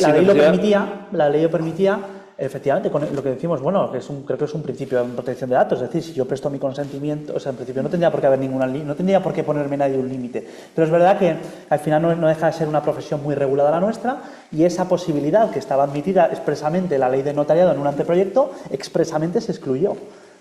lo permitía, efectivamente, con lo que decimos, bueno, creo que es un principio de protección de datos, es decir, si yo presto mi consentimiento, o sea, en principio no tendría por qué haber no tendría por qué ponerme nadie un límite. Pero es verdad que al final no deja de ser una profesión muy regulada la nuestra y esa posibilidad que estaba admitida expresamente en la ley de notariado en un anteproyecto, expresamente se excluyó,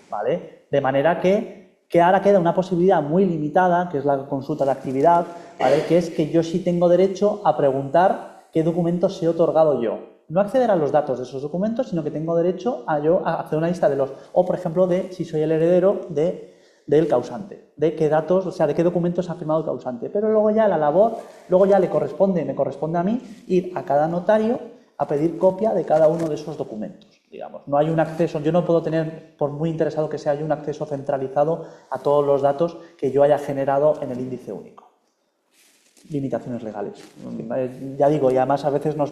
¿vale? De manera que ahora queda una posibilidad muy limitada, que es la consulta de actividad, ¿vale? Que es que yo sí tengo derecho a preguntar qué documentos he otorgado yo. No acceder a los datos de esos documentos, sino que tengo derecho a hacer una lista de o por ejemplo, de si soy el heredero del causante, de qué datos, o sea, de qué documentos ha firmado el causante. Pero luego ya la labor, me corresponde a mí ir a cada notario a pedir copia de cada uno de esos documentos. Digamos, no hay un acceso, yo no puedo tener, por muy interesado que sea, un acceso centralizado a todos los datos que yo haya generado en el índice único. Limitaciones legales. Ya digo, y además a veces nos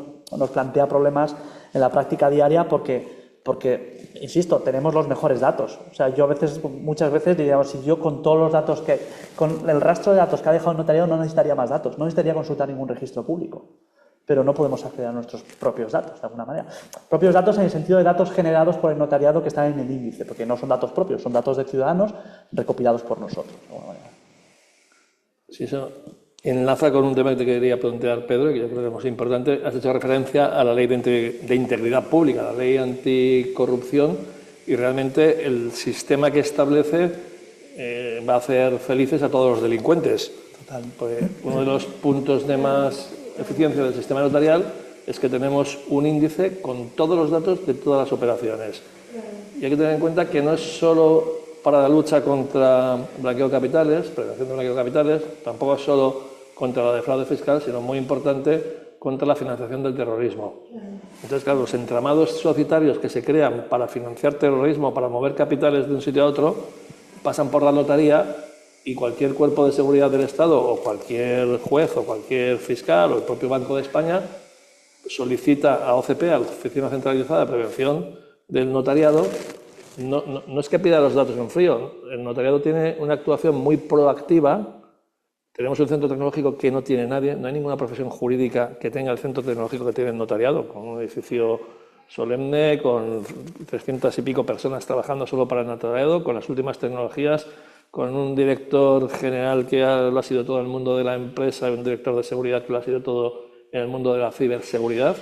plantea problemas en la práctica diaria porque, insisto, tenemos los mejores datos. O sea, muchas veces, digamos, si yo con todos los datos con el rastro de datos que ha dejado el notariado no necesitaría más datos, no necesitaría consultar ningún registro público. Pero no podemos acceder a nuestros propios datos, de alguna manera. Propios datos en el sentido de datos generados por el notariado que están en el índice, porque no son datos propios, son datos de ciudadanos recopilados por nosotros, de alguna manera. Sí, eso enlaza con un tema que te quería plantear, Pedro, que yo creo que es muy importante. Has hecho referencia a la ley de integridad pública, la ley anticorrupción, y realmente el sistema que establece va a hacer felices a todos los delincuentes. Total. Pues uno de los puntos de más eficiencia del sistema notarial es que tenemos un índice con todos los datos de todas las operaciones. Y hay que tener en cuenta que no es solo para la lucha contra blanqueo de capitales, prevención de blanqueo de capitales, tampoco es solo contra la de fraude fiscal, sino muy importante contra la financiación del terrorismo. Entonces, claro, los entramados societarios que se crean para financiar terrorismo, para mover capitales de un sitio a otro, pasan por la notaría y cualquier cuerpo de seguridad del Estado o cualquier juez o cualquier fiscal o el propio Banco de España solicita a OCP, a la Oficina Centralizada de Prevención del Notariado, no es que pida los datos en frío, el notariado tiene una actuación muy proactiva. Tenemos un centro tecnológico que no tiene nadie, no hay ninguna profesión jurídica que tenga el centro tecnológico que tiene el notariado, con un edificio solemne, con 300 y pico personas trabajando solo para el notariado, con las últimas tecnologías, con un director general que lo ha sido todo en el mundo de la empresa, un director de seguridad que lo ha sido todo en el mundo de la ciberseguridad.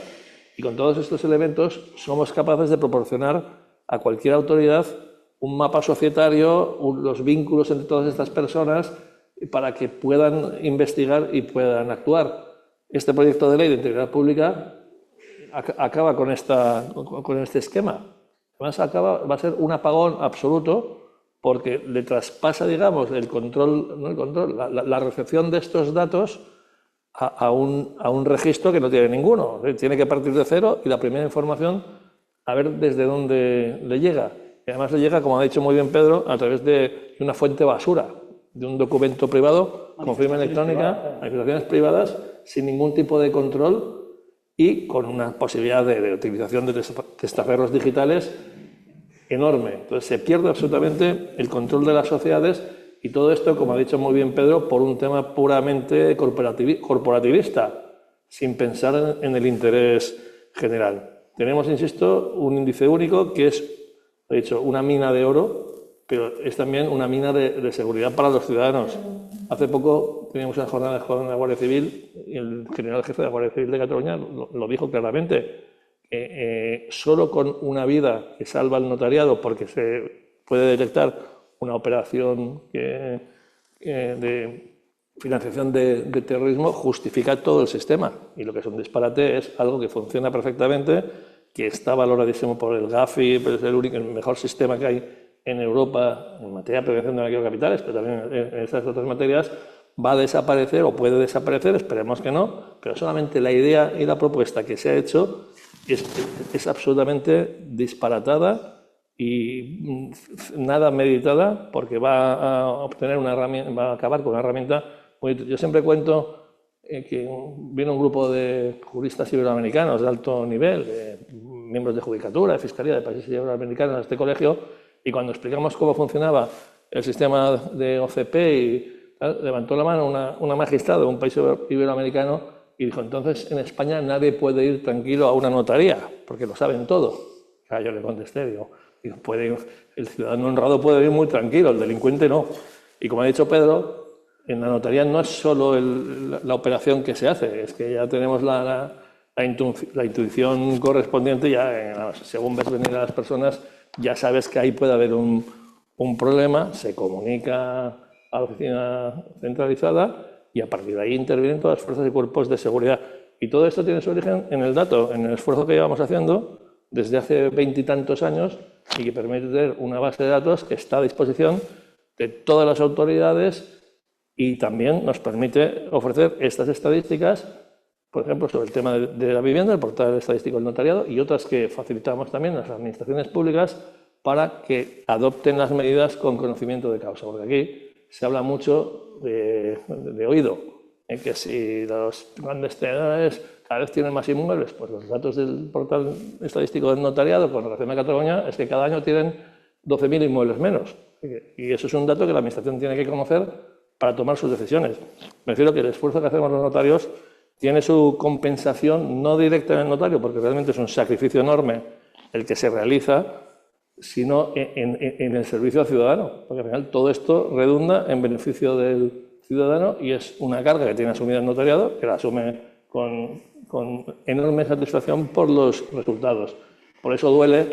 Y con todos estos elementos somos capaces de proporcionar a cualquier autoridad un mapa societario, los vínculos entre todas estas personas, para que puedan investigar y puedan actuar. Este proyecto de ley de integridad pública acaba con este esquema. Además, va a ser un apagón absoluto porque le traspasa, digamos, el control, no el control, la recepción de estos datos a un registro que no tiene ninguno. Tiene que partir de cero y la primera información a ver desde dónde le llega. Y además le llega, como ha dicho muy bien Pedro, a través de una fuente basura, de un documento privado con firma electrónica, manifestaciones privadas, sin ningún tipo de control y con una posibilidad de utilización de testaferros digitales enorme. Entonces se pierde absolutamente el control de las sociedades y todo esto, como ha dicho muy bien Pedro, por un tema puramente corporativista, sin pensar en el interés general. Tenemos, insisto, un índice único que es, he dicho, una mina de oro, pero es también una mina de seguridad para los ciudadanos. Hace poco teníamos una jornada de la Guardia Civil y el general jefe de la Guardia Civil de Cataluña lo dijo claramente. Solo con una vida que salva el notariado porque se puede detectar una operación de financiación de terrorismo justifica todo el sistema. Y lo que es un disparate es algo que funciona perfectamente, que está valoradísimo por el GAFI, pero es el mejor sistema que hay en Europa en materia de prevención de blanqueo de capitales, pero también en estas otras materias, va a desaparecer o puede desaparecer, esperemos que no, pero solamente la idea y la propuesta que se ha hecho es absolutamente disparatada y nada meditada, porque va a obtener una herramienta, va a acabar con una herramienta muy... Yo siempre cuento que viene un grupo de juristas iberoamericanos de alto nivel, miembros de judicatura, de fiscalía de países iberoamericanos a este colegio, y cuando explicamos cómo funcionaba el sistema de OCP, levantó la mano una magistrada de un país iberoamericano y dijo, entonces en España nadie puede ir tranquilo a una notaría, porque lo saben todo. Yo le contesté, digo, el ciudadano honrado puede ir muy tranquilo, el delincuente no. Y como ha dicho Pedro, en la notaría no es solo la operación que se hace, es que ya tenemos la intuición correspondiente, ya según ves venir a las personas, ya sabes que ahí puede haber un problema, se comunica a la oficina centralizada y a partir de ahí intervienen todas las fuerzas y cuerpos de seguridad. Y todo esto tiene su origen en el dato, en el esfuerzo que llevamos haciendo desde hace 20 y tantos años y que permite tener una base de datos que está a disposición de todas las autoridades y también nos permite ofrecer estas estadísticas, por ejemplo, sobre el tema de la vivienda, el portal estadístico del notariado y otras que facilitamos también a las administraciones públicas para que adopten las medidas con conocimiento de causa. Porque aquí se habla mucho de oído, en que si los grandes tenedores cada vez tienen más inmuebles, pues los datos del portal estadístico del notariado con relación a Cataluña es que cada año tienen 12.000 inmuebles menos. Y eso es un dato que la administración tiene que conocer para tomar sus decisiones. Me refiero que el esfuerzo que hacemos los notarios tiene su compensación no directa en el notario, porque realmente es un sacrificio enorme el que se realiza, sino en el servicio al ciudadano, porque al final todo esto redunda en beneficio del ciudadano y es una carga que tiene asumida el notariado, que la asume con enorme satisfacción por los resultados. Por eso duele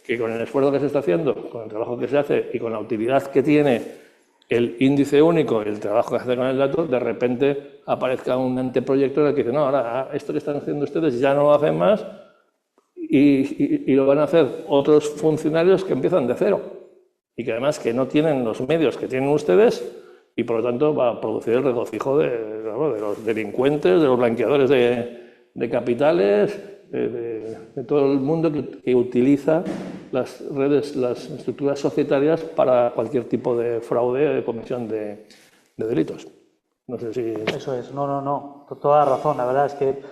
que con el esfuerzo que se está haciendo, con el trabajo que se hace y con la utilidad que tiene el índice único y el trabajo que hace con el dato, de repente aparezca un anteproyecto en el que dice, no, ahora esto que están haciendo ustedes ya no lo hacen más y lo van a hacer otros funcionarios que empiezan de cero. y que además que no tienen los medios que tienen ustedes y por lo tanto va a producir el regocijo de los delincuentes, de los blanqueadores de capitales, de todo el mundo que utiliza las redes, las estructuras societarias para cualquier tipo de fraude o de comisión de delitos. No sé si... Eso es, no, toda la razón. La verdad es que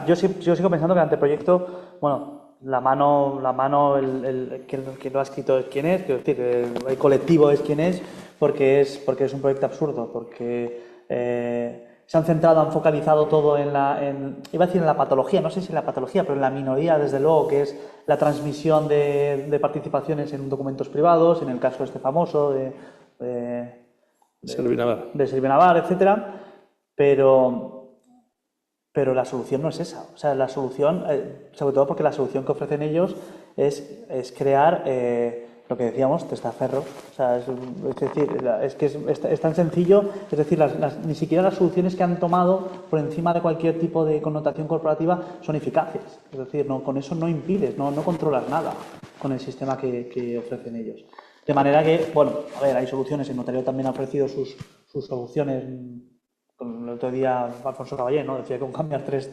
yo sigo pensando que el anteproyecto, bueno, la mano que lo ha escrito es quien es, quiero decir, el colectivo es quien es, porque es un proyecto absurdo, porque se han centrado, han focalizado todo iba a decir en la patología, no sé si en la patología, pero en la minoría, desde luego, que es la transmisión de participaciones en documentos privados, en el caso este famoso de Servinavar, etcétera, pero la solución no es esa. O sea, la solución, sobre todo porque la solución que ofrecen ellos es crear lo que decíamos, testaferros. O sea, es decir, es tan sencillo, es decir, ni siquiera las soluciones que han tomado por encima de cualquier tipo de connotación corporativa son eficaces. Es decir, con eso no impides, no controlas nada con el sistema que ofrecen ellos. De manera que, bueno, a ver, hay soluciones, el notario también ha ofrecido sus soluciones. El otro día Alfonso Caballé, ¿no? Decía que con cambiar tres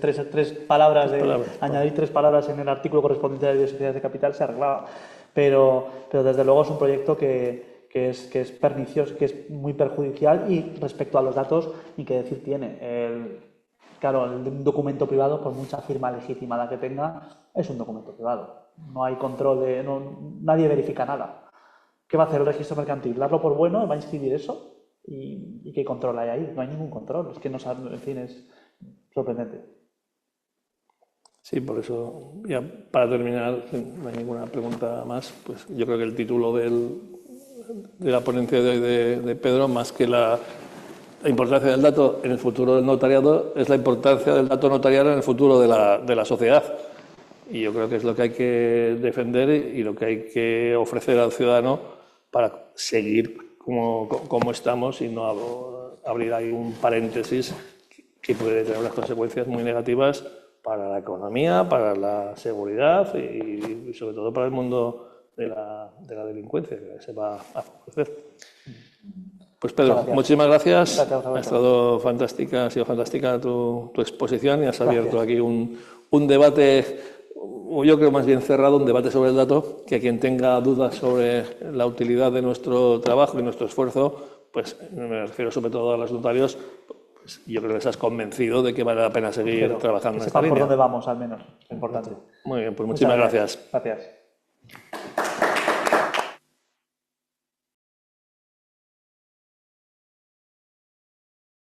palabras, añadir 3 palabras en el artículo correspondiente a las sociedades de capital se arreglaba. Pero desde luego es un proyecto que es pernicioso, que es muy perjudicial y respecto a los datos, ni qué decir tiene. Claro, el documento privado, por mucha firma legitimada que tenga, es un documento privado. No hay control, nadie verifica nada. ¿Qué va a hacer el registro mercantil? ¿Darlo por bueno? ¿Va a inscribir eso? ¿Y qué control hay ahí? No hay ningún control. Es que no sabe, en fin, es sorprendente. Sí, por eso, ya para terminar, no hay ninguna pregunta más, pues yo creo que el título de la ponencia de hoy de Pedro, más que la importancia del dato en el futuro del notariado, es la importancia del dato notarial en el futuro de la sociedad. Y yo creo que es lo que hay que defender y lo que hay que ofrecer al ciudadano para seguir como estamos y no abrir ahí un paréntesis que puede tener unas consecuencias muy negativas para la economía, para la seguridad y sobre todo para el mundo de la delincuencia que se va a favorecer. Pues Pedro, muchísimas gracias. Ha sido fantástica tu exposición y has abierto aquí un debate, o yo creo más bien cerrado, un debate sobre el dato, que quien tenga dudas sobre la utilidad de nuestro trabajo y nuestro esfuerzo, pues me refiero sobre todo a los notarios, pues yo creo que les has convencido de que vale la pena seguir trabajando en esta línea. Por dónde vamos, al menos. Es importante. Muy bien, pues muchísimas gracias. Gracias.